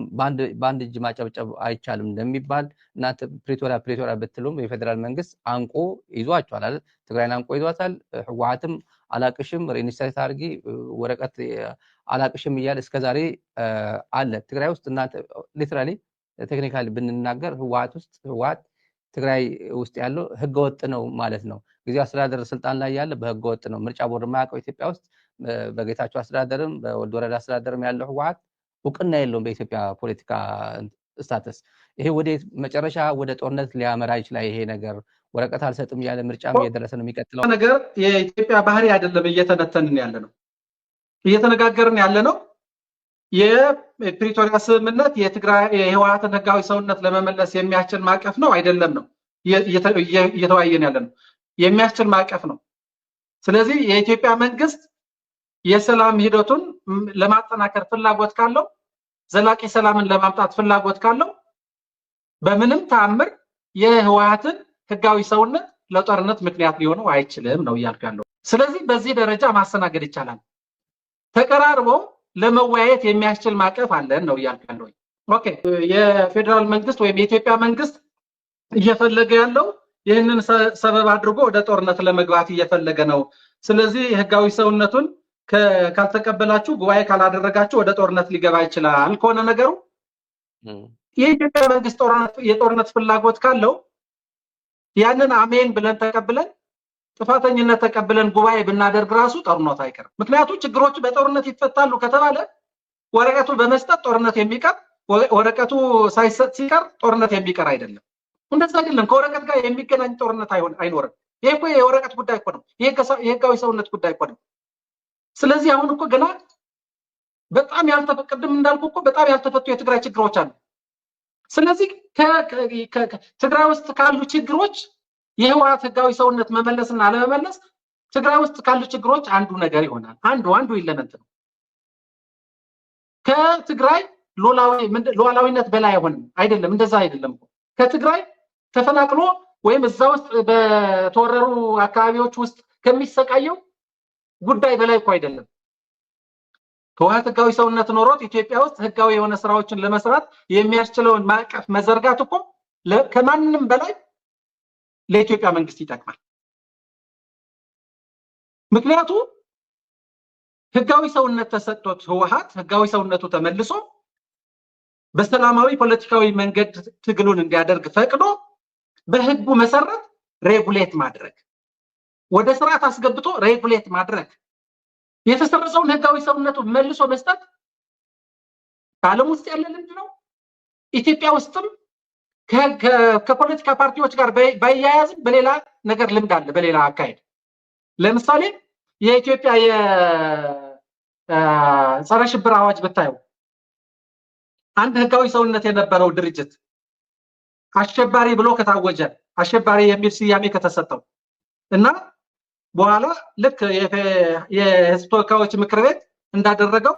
በአንድ እጅ ማጨብጨብ አይቻልም እንደሚባል እናንተ ፕሪቶሪያ ብትሉም የፌደራል መንግስት አንቆ ይዟቸዋል አይደል? ትግራይን አንቆ ይዟታል። ህወሓትም አላቅሽም ሬኒስታይት አድርጊ ወረቀት አላቅሽም እያለ እስከዛሬ አለ ትግራይ ውስጥ። እናንተ ሊትራሊ ቴክኒካሊ ብንናገር ህወሓት ትግራይ ውስጥ ያለው ህገወጥ ነው ማለት ነው። ጊዜያዊ አስተዳደር ስልጣን ላይ ያለ በህገወጥ ነው። ምርጫ ቦርድ የማያውቀው ኢትዮጵያ ውስጥ በጌታቸው አስተዳደርም በወልድ ወረዳ አስተዳደርም ያለው ህወሓት እውቅና የለውም በኢትዮጵያ ፖለቲካ ስታተስ። ይሄ ወደ መጨረሻ ወደ ጦርነት ሊያመራ ይችላል። ይሄ ነገር ወረቀት አልሰጥም ያለ ምርጫም እየደረሰ ነው የሚቀጥለው ነገር የኢትዮጵያ ባህሪ አይደለም። እየተነተንን ያለ ነው እየተነጋገርን ያለ ነው። የፕሪቶሪያ ስምምነት የህወሓትን ህጋዊ ሰውነት ለመመለስ የሚያስችል ማዕቀፍ ነው አይደለም ነው እየተወያየን ያለ ነው። የሚያስችል ማዕቀፍ ነው። ስለዚህ የኢትዮጵያ መንግስት የሰላም ሂደቱን ለማጠናከር ፍላጎት ካለው ዘላቂ ሰላምን ለማምጣት ፍላጎት ካለው በምንም ተአምር የህወሓትን ህጋዊ ሰውነት ለጦርነት ምክንያት ሊሆነው አይችልም ነው እያልካለሁ። ስለዚህ በዚህ ደረጃ ማስተናገድ ይቻላል። ተቀራርቦ ለመወያየት የሚያስችል ማቀፍ አለን ነው እያልካለሁ። ኦኬ የፌደራል መንግስት ወይም የኢትዮጵያ መንግስት እየፈለገ ያለው ይህንን ሰበብ አድርጎ ወደ ጦርነት ለመግባት እየፈለገ ነው። ስለዚህ ህጋዊ ሰውነቱን ካልተቀበላችሁ ጉባኤ ካላደረጋችሁ ወደ ጦርነት ሊገባ ይችላል ከሆነ ነገሩ የኢትዮጵያ መንግስት የጦርነት ፍላጎት ካለው ያንን አሜን ብለን ተቀብለን ጥፋተኝነት ተቀብለን ጉባኤ ብናደርግ ራሱ ጦርነት አይቀርም። ምክንያቱም ችግሮች በጦርነት ይፈታሉ ከተባለ ወረቀቱ በመስጠት ጦርነት የሚቀር ወረቀቱ ሳይሰጥ ሲቀር ጦርነት የሚቀር አይደለም። እንደዛ አይደለም። ከወረቀት ጋር የሚገናኝ ጦርነት አይኖርም። ይሄ እኮ የወረቀት ጉዳይ እኮ ነው። የህጋዊ ሰውነት ጉዳይ እኮ ነው። ስለዚህ አሁን እኮ ገና በጣም ቅድም እንዳልኩ እኮ በጣም ያልተፈቱ የትግራይ ችግሮች አሉ። ስለዚህ ትግራይ ውስጥ ካሉ ችግሮች የህወሓት ህጋዊ ሰውነት መመለስና አለመመለስ ትግራይ ውስጥ ካሉ ችግሮች አንዱ ነገር ይሆናል። አንዱ ኢለመንት ነው። ከትግራይ ሉዓላዊነት በላይ አይሆንም። አይደለም፣ እንደዛ አይደለም። ከትግራይ ተፈናቅሎ ወይም እዛ ውስጥ በተወረሩ አካባቢዎች ውስጥ ከሚሰቃየው ጉዳይ በላይ እኮ አይደለም። ህወሓት ህጋዊ ሰውነት ኖሮት ኢትዮጵያ ውስጥ ህጋዊ የሆነ ስራዎችን ለመስራት የሚያስችለውን ማዕቀፍ መዘርጋት እኮ ከማንም በላይ ለኢትዮጵያ መንግስት ይጠቅማል። ምክንያቱም ህጋዊ ሰውነት ተሰጥቶት ህወሓት ህጋዊ ሰውነቱ ተመልሶ በሰላማዊ ፖለቲካዊ መንገድ ትግሉን እንዲያደርግ ፈቅዶ በህጉ መሰረት ሬጉሌት ማድረግ ወደ ስርዓት አስገብቶ ሬጉሌት ማድረግ የተሰረዘውን ህጋዊ ሰውነቱ መልሶ መስጠት ዓለም ውስጥ ያለ ልምድ ነው። ኢትዮጵያ ውስጥም ከፖለቲካ ፓርቲዎች ጋር ባያያዝም በሌላ ነገር ልምድ አለ። በሌላ አካሄድ ለምሳሌ የኢትዮጵያ የጸረ ሽብር አዋጅ ብታየው አንድ ህጋዊ ሰውነት የነበረው ድርጅት አሸባሪ ብሎ ከታወጀ አሸባሪ የሚል ስያሜ ከተሰጠው እና በኋላ ልክ የህዝብ ተወካዮች ምክር ቤት እንዳደረገው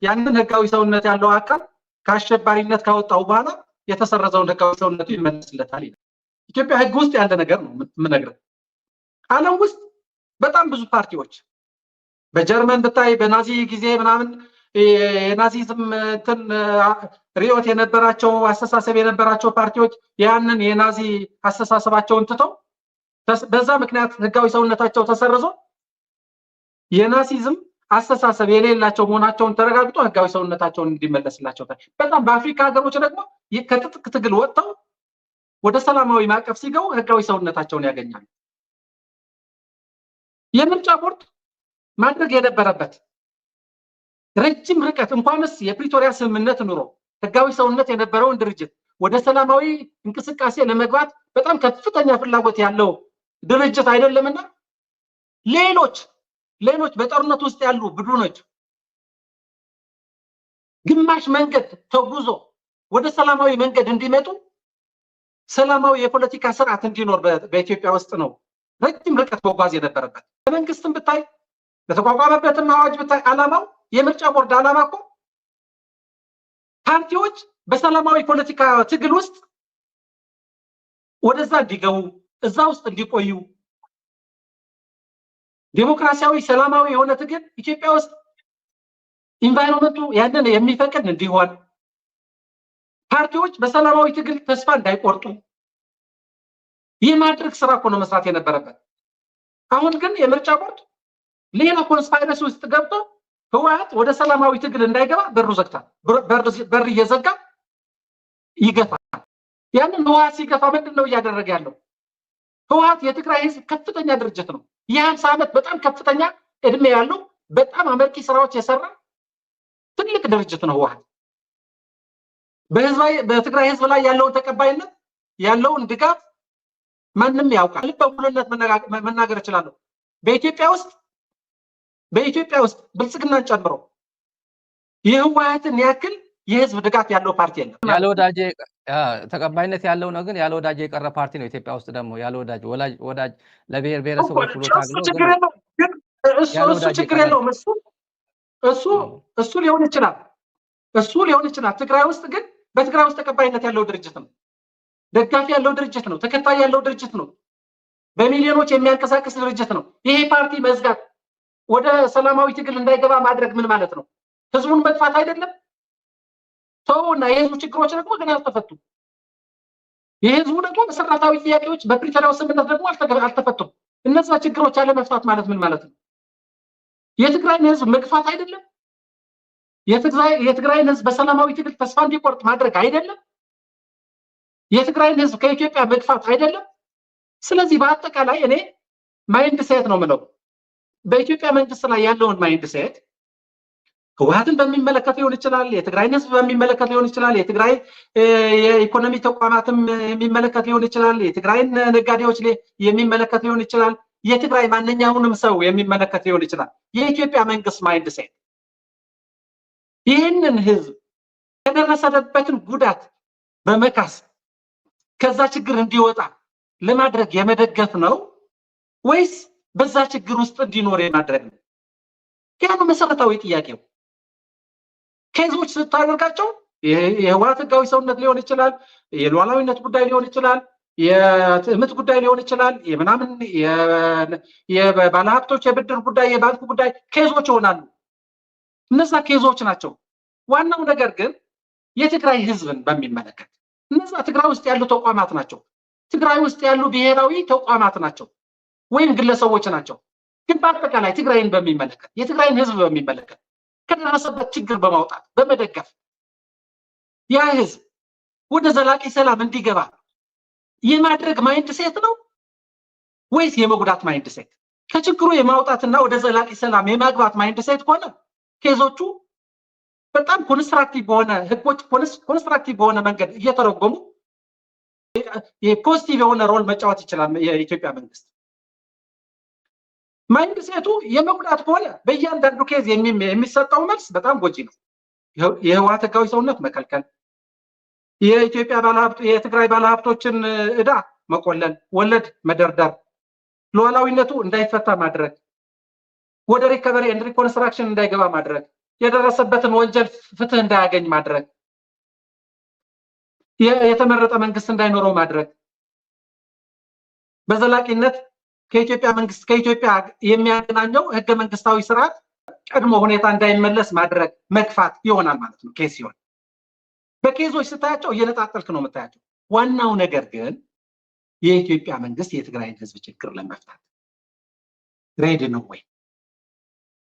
ያንን ህጋዊ ሰውነት ያለው አካል ከአሸባሪነት ካወጣው በኋላ የተሰረዘውን ህጋዊ ሰውነቱ ይመለስለታል ይላል። ኢትዮጵያ ህግ ውስጥ ያለ ነገር ነው የምነግርህ። ዓለም ውስጥ በጣም ብዙ ፓርቲዎች በጀርመን ብታይ በናዚ ጊዜ ምናምን የናዚዝም እንትን ሪዮት የነበራቸው አስተሳሰብ የነበራቸው ፓርቲዎች ያንን የናዚ አስተሳሰባቸውን ትተው በዛ ምክንያት ህጋዊ ሰውነታቸው ተሰርዞ የናዚዝም አስተሳሰብ የሌላቸው መሆናቸውን ተረጋግጦ ህጋዊ ሰውነታቸውን እንዲመለስላቸው በጣም በአፍሪካ ሀገሮች ደግሞ ከትጥቅ ትግል ወጥተው ወደ ሰላማዊ ማዕቀፍ ሲገቡ ህጋዊ ሰውነታቸውን ያገኛሉ። የምርጫ ቦርድ ማድረግ የነበረበት ረጅም ርቀት እንኳንስ የፕሪቶሪያ ስምምነት ኑሮ ህጋዊ ሰውነት የነበረውን ድርጅት ወደ ሰላማዊ እንቅስቃሴ ለመግባት በጣም ከፍተኛ ፍላጎት ያለው ድርጅት አይደለምና ሌሎች በጦርነት ውስጥ ያሉ ቡድኖች ግማሽ መንገድ ተጉዞ ወደ ሰላማዊ መንገድ እንዲመጡ ሰላማዊ የፖለቲካ ስርዓት እንዲኖር በኢትዮጵያ ውስጥ ነው ረጅም ርቀት መጓዝ የነበረበት። መንግስትም ብታይ በተቋቋመበትም አዋጅ ብታይ ዓላማው የምርጫ ቦርድ ዓላማ እኮ ፓርቲዎች በሰላማዊ ፖለቲካ ትግል ውስጥ ወደዛ እንዲገቡ እዛ ውስጥ እንዲቆዩ ዲሞክራሲያዊ ሰላማዊ የሆነ ትግል ኢትዮጵያ ውስጥ ኢንቫይሮንመንቱ ያንን የሚፈቅድ እንዲሆን ፓርቲዎች በሰላማዊ ትግል ተስፋ እንዳይቆርጡ የማድረግ ስራ እኮ ነው መስራት የነበረበት። አሁን ግን የምርጫ ቦርድ ሌላ ኮንስፓይረሲ ውስጥ ገብቶ ህወሓት ወደ ሰላማዊ ትግል እንዳይገባ በር እየዘጋ ይገፋል። ያንን ህወሓት ሲገፋ ምንድን ነው እያደረገ ያለው? ህወሓት የትግራይ ህዝብ ከፍተኛ ድርጅት ነው። የ50 ዓመት በጣም ከፍተኛ እድሜ ያለው በጣም አመርቂ ስራዎች የሰራ ትልቅ ድርጅት ነው ህወሓት። በትግራይ ህዝብ ላይ ያለውን ተቀባይነት ያለውን ድጋፍ ማንም ያውቃል። በሙሉነት መናገር እችላለሁ። በኢትዮጵያ ውስጥ ብልጽግናን ጨምሮ የህወሓትን ያክል የህዝብ ድጋፍ ያለው ፓርቲ የለም። ያለ ወዳጅ ተቀባይነት ያለው ነው፣ ግን ያለ ወዳጅ የቀረ ፓርቲ ነው። ኢትዮጵያ ውስጥ ደግሞ ያለ ወዳጅ ለብሔር ብሔረሰቦች ብሎ ታግሎ ችግር የለውም። እሱ ሊሆን ይችላል። ትግራይ ውስጥ ግን በትግራይ ውስጥ ተቀባይነት ያለው ድርጅት ነው። ደጋፊ ያለው ድርጅት ነው። ተከታይ ያለው ድርጅት ነው። በሚሊዮኖች የሚያንቀሳቅስ ድርጅት ነው። ይሄ ፓርቲ መዝጋት ወደ ሰላማዊ ትግል እንዳይገባ ማድረግ ምን ማለት ነው? ህዝቡን መጥፋት አይደለም? ተውና የህዝቡ ችግሮች ደግሞ ገና አልተፈቱም። የህዝቡ ደግሞ መሰረታዊ ጥያቄዎች በፕሪቶሪያው ስምምነት ደግሞ አልተፈቱም። እነዛ ችግሮች አለመፍታት ማለት ምን ማለት ነው? የትግራይን ህዝብ መግፋት አይደለም? የትግራይን ህዝብ በሰላማዊ ትግል ተስፋ እንዲቆርጥ ማድረግ አይደለም? የትግራይን ህዝብ ከኢትዮጵያ መግፋት አይደለም? ስለዚህ በአጠቃላይ እኔ ማይንድ ሴት ነው የምለው። በኢትዮጵያ መንግስት ላይ ያለውን ማይንድ ሴት ህወሓትን በሚመለከት ሊሆን ይችላል፣ የትግራይን ህዝብ በሚመለከት ሊሆን ይችላል፣ የትግራይ የኢኮኖሚ ተቋማትም የሚመለከት ሊሆን ይችላል፣ የትግራይን ነጋዴዎች የሚመለከት ሊሆን ይችላል፣ የትግራይ ማንኛውንም ሰው የሚመለከት ሊሆን ይችላል። የኢትዮጵያ መንግስት ማይንድ ሴት ይህንን ህዝብ የደረሰበትን ጉዳት በመካስ ከዛ ችግር እንዲወጣ ለማድረግ የመደገፍ ነው ወይስ በዛ ችግር ውስጥ እንዲኖር የማድረግ ነው? ያ ነው መሰረታዊ ጥያቄው። ከህዝቦች ስታደርጋቸው የህወሓት ህጋዊ ሰውነት ሊሆን ይችላል፣ የሉዓላዊነት ጉዳይ ሊሆን ይችላል፣ የትዕምት ጉዳይ ሊሆን ይችላል፣ የምናምን የባለሀብቶች የብድር ጉዳይ፣ የባንክ ጉዳይ ኬዞች ይሆናሉ። እነዛ ኬዞች ናቸው። ዋናው ነገር ግን የትግራይ ህዝብን በሚመለከት እነዛ ትግራይ ውስጥ ያሉ ተቋማት ናቸው። ትግራይ ውስጥ ያሉ ብሔራዊ ተቋማት ናቸው ወይም ግለሰቦች ናቸው። ግን በአጠቃላይ ትግራይን በሚመለከት የትግራይን ህዝብ በሚመለከት ከደረሰበት ችግር በማውጣት በመደገፍ ያ ህዝብ ወደ ዘላቂ ሰላም እንዲገባ የማድረግ ማይንድ ሴት ነው ወይስ የመጉዳት ማይንድ ሴት? ከችግሩ የማውጣትና ወደ ዘላቂ ሰላም የማግባት ማይንድ ሴት ከሆነ ኬዞቹ በጣም ኮንስትራክቲቭ በሆነ ህጎች ኮንስትራክቲቭ በሆነ መንገድ እየተረጎሙ የፖዚቲቭ የሆነ ሮል መጫወት ይችላል የኢትዮጵያ መንግስት። ማይንድ ሴቱ የመጉዳት ከሆነ በእያንዳንዱ ኬዝ የሚሰጠው መልስ በጣም ጎጂ ነው። የህወሓት ህጋዊ ሰውነት መከልከል፣ የኢትዮጵያ የትግራይ ባለሀብቶችን ዕዳ መቆለል፣ ወለድ መደርደር፣ ሉዓላዊነቱ እንዳይፈታ ማድረግ፣ ወደ ሪከቨሪ ኤንድ ሪኮንስትራክሽን እንዳይገባ ማድረግ፣ የደረሰበትን ወንጀል ፍትህ እንዳያገኝ ማድረግ፣ የተመረጠ መንግስት እንዳይኖረው ማድረግ፣ በዘላቂነት ከኢትዮጵያ የሚያገናኘው ህገ መንግስታዊ ስርዓት ቀድሞ ሁኔታ እንዳይመለስ ማድረግ መግፋት ይሆናል ማለት ነው። ኬስ ሲሆን በኬዞች ስታያቸው እየነጣጠልክ ነው የምታያቸው። ዋናው ነገር ግን የኢትዮጵያ መንግስት የትግራይን ህዝብ ችግር ለመፍታት ሬዲ ነው ወይ?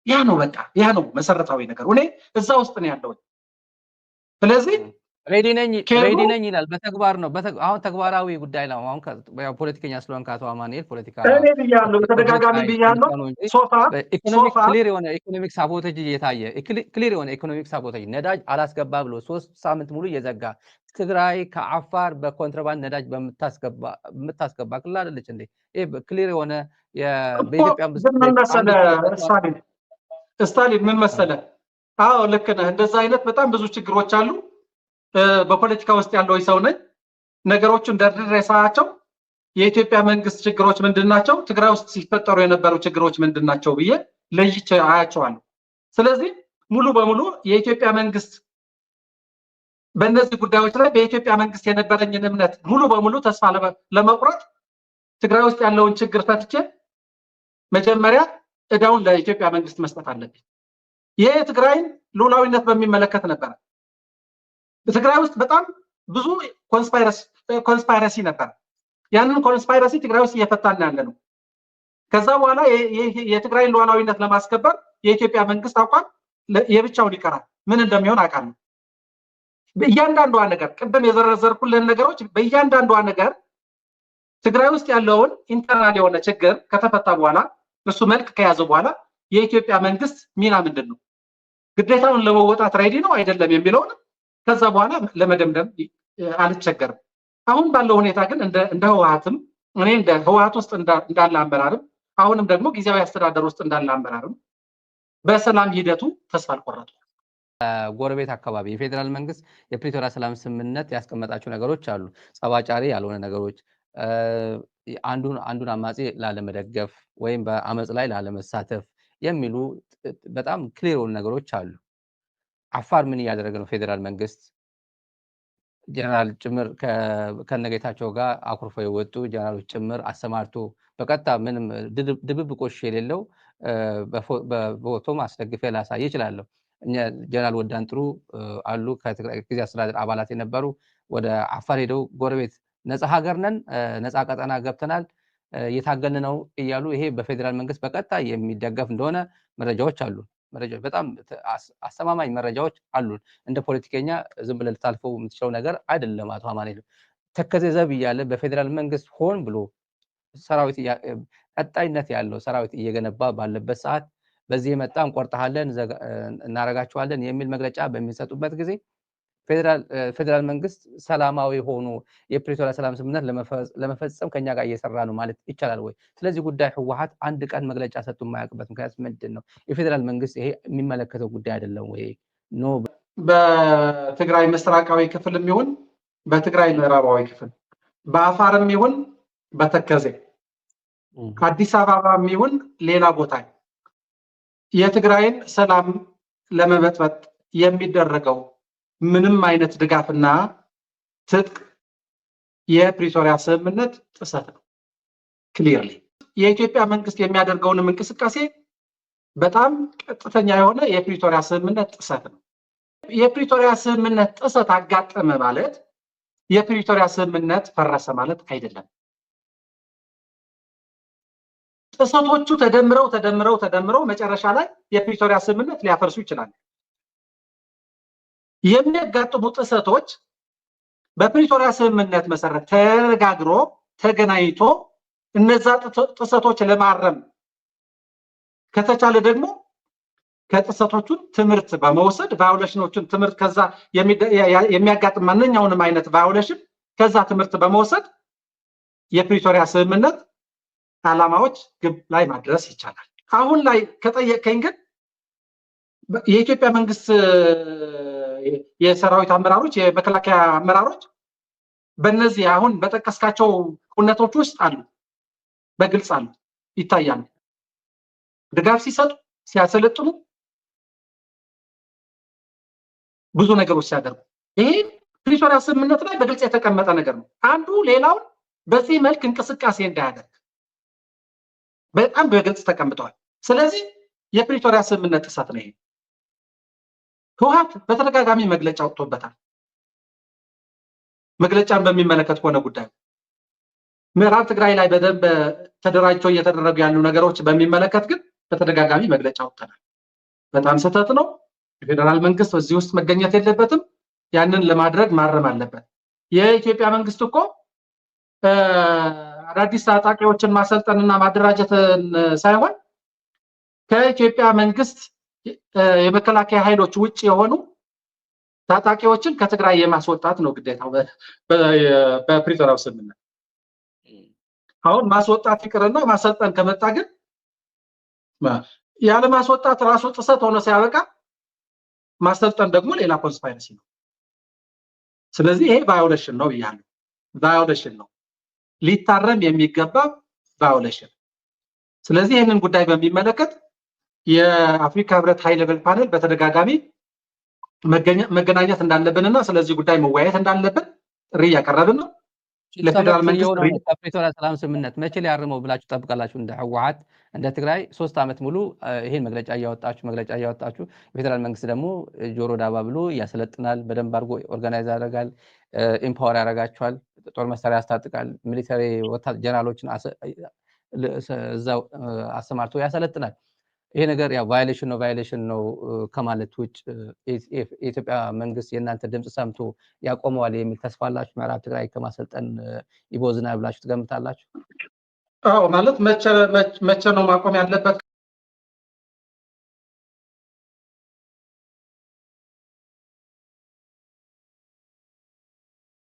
ያ ነው በቃ ያ ነው መሰረታዊ ነገር። እኔ እዛ ውስጥ ነው ያለው። ስለዚህ ሬዲ ነኝ ይላል። በተግባር ነው አሁን ተግባራዊ ጉዳይ ነው። አሁን ፖለቲከኛ ስለሆንክ አቶ አማኑኤል ፖለቲካ እኔ ብያለሁ፣ በተደጋጋሚ ብያለሁ። ክሊር የሆነ ኢኮኖሚክ ሳቦቴጅ እየታየ ክሊር የሆነ ኢኮኖሚክ ሳቦቴጅ ነዳጅ አላስገባ ብሎ 3 ሳምንት ሙሉ እየዘጋ ትግራይ ከአፋር በኮንትራባንድ ነዳጅ በምታስገባ ክልል አይደለች እንዴ? ይሄ ክሊር የሆነ በኢትዮጵያ ስታሊን ምን መሰለህ? አዎ ልክ ነህ። እንደዛ አይነት በጣም ብዙ ችግሮች አሉ። በፖለቲካ ውስጥ ያለው ሰው ነኝ። ነገሮችን ደርድሬ ሳያቸው የኢትዮጵያ መንግስት ችግሮች ምንድናቸው፣ ትግራይ ውስጥ ሲፈጠሩ የነበሩ ችግሮች ምንድናቸው ብዬ ለይቼ አያቸዋለሁ። ስለዚህ ሙሉ በሙሉ የኢትዮጵያ መንግስት በእነዚህ ጉዳዮች ላይ በኢትዮጵያ መንግስት የነበረኝን እምነት ሙሉ በሙሉ ተስፋ ለመቁረጥ ትግራይ ውስጥ ያለውን ችግር ፈትቼ መጀመሪያ እዳውን ለኢትዮጵያ መንግስት መስጠት አለብኝ። ይሄ የትግራይን ሉዓላዊነት በሚመለከት ነበር። በትግራይ ውስጥ በጣም ብዙ ኮንስፓይረሲ ነበር። ያንን ኮንስፓይረሲ ትግራይ ውስጥ እየፈታን ያለ ነው። ከዛ በኋላ የትግራይን ሉዓላዊነት ለማስከበር የኢትዮጵያ መንግስት አቋም የብቻውን ይቀራል። ምን እንደሚሆን አውቃለሁ። በእያንዳንዷ ነገር ቅድም የዘረዘርኩልህን ነገሮች በእያንዳንዷ ነገር ትግራይ ውስጥ ያለውን ኢንተርናል የሆነ ችግር ከተፈታ በኋላ እሱ መልክ ከያዘ በኋላ የኢትዮጵያ መንግስት ሚና ምንድን ነው፣ ግዴታውን ለመወጣት ሬዲ ነው አይደለም የሚለውን ከዛ በኋላ ለመደምደም አልቸገርም። አሁን ባለው ሁኔታ ግን እንደ ህወሓትም እኔ እንደ ህወሓት ውስጥ እንዳለ አመራርም አሁንም ደግሞ ጊዜያዊ አስተዳደር ውስጥ እንዳለ አመራርም በሰላም ሂደቱ ተስፋ አልቆረጥኩም። ጎረቤት አካባቢ የፌዴራል መንግስት የፕሪቶሪያ ሰላም ስምምነት ያስቀመጣቸው ነገሮች አሉ። ጸባጫሪ ያልሆነ ነገሮች፣ አንዱን አማጺ ላለመደገፍ ወይም በአመጽ ላይ ላለመሳተፍ የሚሉ በጣም ክሊር የሆኑ ነገሮች አሉ። አፋር ምን እያደረገ ነው? ፌዴራል መንግስት ጀነራል ጭምር ከነጌታቸው ጋር አኩርፎ የወጡ ጀነራሎች ጭምር አሰማርቶ በቀጥታ ምንም ድብብቆሽ የሌለው በፎቶ ማስደግፌ ላሳይ ይችላለሁ። ጀነራል ወዳን ጥሩ አሉ ከትግራይ ጊዜያዊ አስተዳደር አባላት የነበሩ ወደ አፋር ሄደው ጎረቤት ነፃ ሀገር ነን፣ ነፃ ቀጠና ገብተናል፣ እየታገልን ነው እያሉ ይሄ በፌዴራል መንግስት በቀጥታ የሚደገፍ እንደሆነ መረጃዎች አሉ። መረጃዎች በጣም አስተማማኝ መረጃዎች አሉን። እንደ ፖለቲከኛ ዝም ብለህ ልታልፈው የምትችለው ነገር አይደለም። አቶ አማኑኤል ተከዜ ዘብ እያለ በፌዴራል መንግስት ሆን ብሎ ሰራዊት ቀጣይነት ያለው ሰራዊት እየገነባ ባለበት ሰዓት በዚህ የመጣ እንቆርጣለን እናረጋቸዋለን የሚል መግለጫ በሚሰጡበት ጊዜ ፌዴራል መንግስት ሰላማዊ ሆኖ የፕሪቶሪያ ሰላም ስምምነት ለመፈጸም ከኛ ጋር እየሰራ ነው ማለት ይቻላል ወይ? ስለዚህ ጉዳይ ህወሓት አንድ ቀን መግለጫ ሰጥቶ የማያውቅበት ምክንያት ምንድን ነው? የፌዴራል መንግስት ይሄ የሚመለከተው ጉዳይ አይደለም ወይ? ኖ በትግራይ ምስራቃዊ ክፍልም ይሁን በትግራይ ምዕራባዊ ክፍል፣ በአፋርም ይሁን በተከዜ፣ አዲስ አበባም ይሁን ሌላ ቦታ የትግራይን ሰላም ለመበጥበጥ የሚደረገው ምንም አይነት ድጋፍና ትጥቅ የፕሪቶሪያ ስምምነት ጥሰት ነው። ክሊርሊ የኢትዮጵያ መንግስት የሚያደርገውንም እንቅስቃሴ በጣም ቀጥተኛ የሆነ የፕሪቶሪያ ስምምነት ጥሰት ነው። የፕሪቶሪያ ስምምነት ጥሰት አጋጠመ ማለት የፕሪቶሪያ ስምምነት ፈረሰ ማለት አይደለም። ጥሰቶቹ ተደምረው መጨረሻ ላይ የፕሪቶሪያ ስምምነት ሊያፈርሱ ይችላሉ። የሚያጋጥሙ ጥሰቶች በፕሪቶሪያ ስምምነት መሰረት ተነጋግሮ ተገናኝቶ እነዛ ጥሰቶች ለማረም ከተቻለ ደግሞ ከጥሰቶቹ ትምህርት በመውሰድ ቫዮሌሽኖችን ትምህርት ከዛ የሚያጋጥም ማንኛውንም አይነት ቫዮሌሽን ከዛ ትምህርት በመውሰድ የፕሪቶሪያ ስምምነት ዓላማዎች ግብ ላይ ማድረስ ይቻላል። አሁን ላይ ከጠየቀኝ ግን የኢትዮጵያ መንግስት የሰራዊት አመራሮች የመከላከያ አመራሮች በእነዚህ አሁን በጠቀስካቸው ሁነቶች ውስጥ አሉ፣ በግልጽ አሉ፣ ይታያሉ። ድጋፍ ሲሰጡ ሲያሰለጥኑ ብዙ ነገሮች ሲያደርጉ ይሄ ፕሪቶሪያ ስምምነት ላይ በግልጽ የተቀመጠ ነገር ነው። አንዱ ሌላውን በዚህ መልክ እንቅስቃሴ እንዳያደርግ በጣም በግልጽ ተቀምጠዋል። ስለዚህ የፕሪቶሪያ ስምምነት ጥሰት ነው። ህወሓት በተደጋጋሚ መግለጫ ወጥቶበታል። መግለጫን በሚመለከት ሆነ ጉዳይ ምዕራብ ትግራይ ላይ በደንብ ተደራጅቶ እየተደረጉ ያሉ ነገሮች በሚመለከት ግን በተደጋጋሚ መግለጫ ወጥተናል። በጣም ስህተት ነው። የፌዴራል መንግስት በዚህ ውስጥ መገኘት የለበትም። ያንን ለማድረግ ማረም አለበት። የኢትዮጵያ መንግስት እኮ አዳዲስ ታጣቂዎችን ማሰልጠንና ማደራጀትን ሳይሆን ከኢትዮጵያ መንግስት የመከላከያ ኃይሎች ውጭ የሆኑ ታጣቂዎችን ከትግራይ የማስወጣት ነው ግዴታው በፕሪቶሪያው ስምምነት። አሁን ማስወጣት ይቅርና ማሰልጠን ከመጣ ግን ያለ ማስወጣት ራሱ ጥሰት ሆኖ ሲያበቃ ማሰልጠን ደግሞ ሌላ ኮንስፓይረሲ ነው። ስለዚህ ይሄ ቫዮሌሽን ነው ብያለሁ። ቫዮሌሽን ነው፣ ሊታረም የሚገባ ቫዮሌሽን። ስለዚህ ይህንን ጉዳይ በሚመለከት የአፍሪካ ህብረት ሃይ ሌቨል ፓነል በተደጋጋሚ መገናኘት እንዳለብንና ስለዚህ ጉዳይ መወያየት እንዳለብን ጥሪ እያቀረብን ነው። ለፌደራል መንግስት ከፕሪቶሪያ ሰላም ስምምነት መቼ ሊያርመው ብላችሁ ጠብቃላችሁ? እንደ ህወሓት እንደ ትግራይ 3 ዓመት ሙሉ ይሄን መግለጫ እያወጣችሁ የፌደራል መንግስት ደግሞ ጆሮ ዳባ ብሎ ያሰለጥናል፣ በደንብ አድርጎ ኦርጋናይዝ ያደርጋል፣ ኢምፓወር ያደርጋቸዋል፣ ጦር መሳሪያ ያስታጥቃል፣ ሚሊተሪ ጀነራሎችን እዛው አሰማርቶ ያሰለጥናል። ይሄ ነገር ያው ቫዮሌሽን ነው ከማለት ውጭ የኢትዮጵያ መንግስት የእናንተ ድምጽ ሰምቶ ያቆመዋል የሚል ተስፋ አላችሁ? ምዕራብ ትግራይ ከማሰልጠን ይቦዝናል ብላችሁ ትገምታላችሁ? አዎ፣ ማለት መቼ ነው ማቆም ያለበት?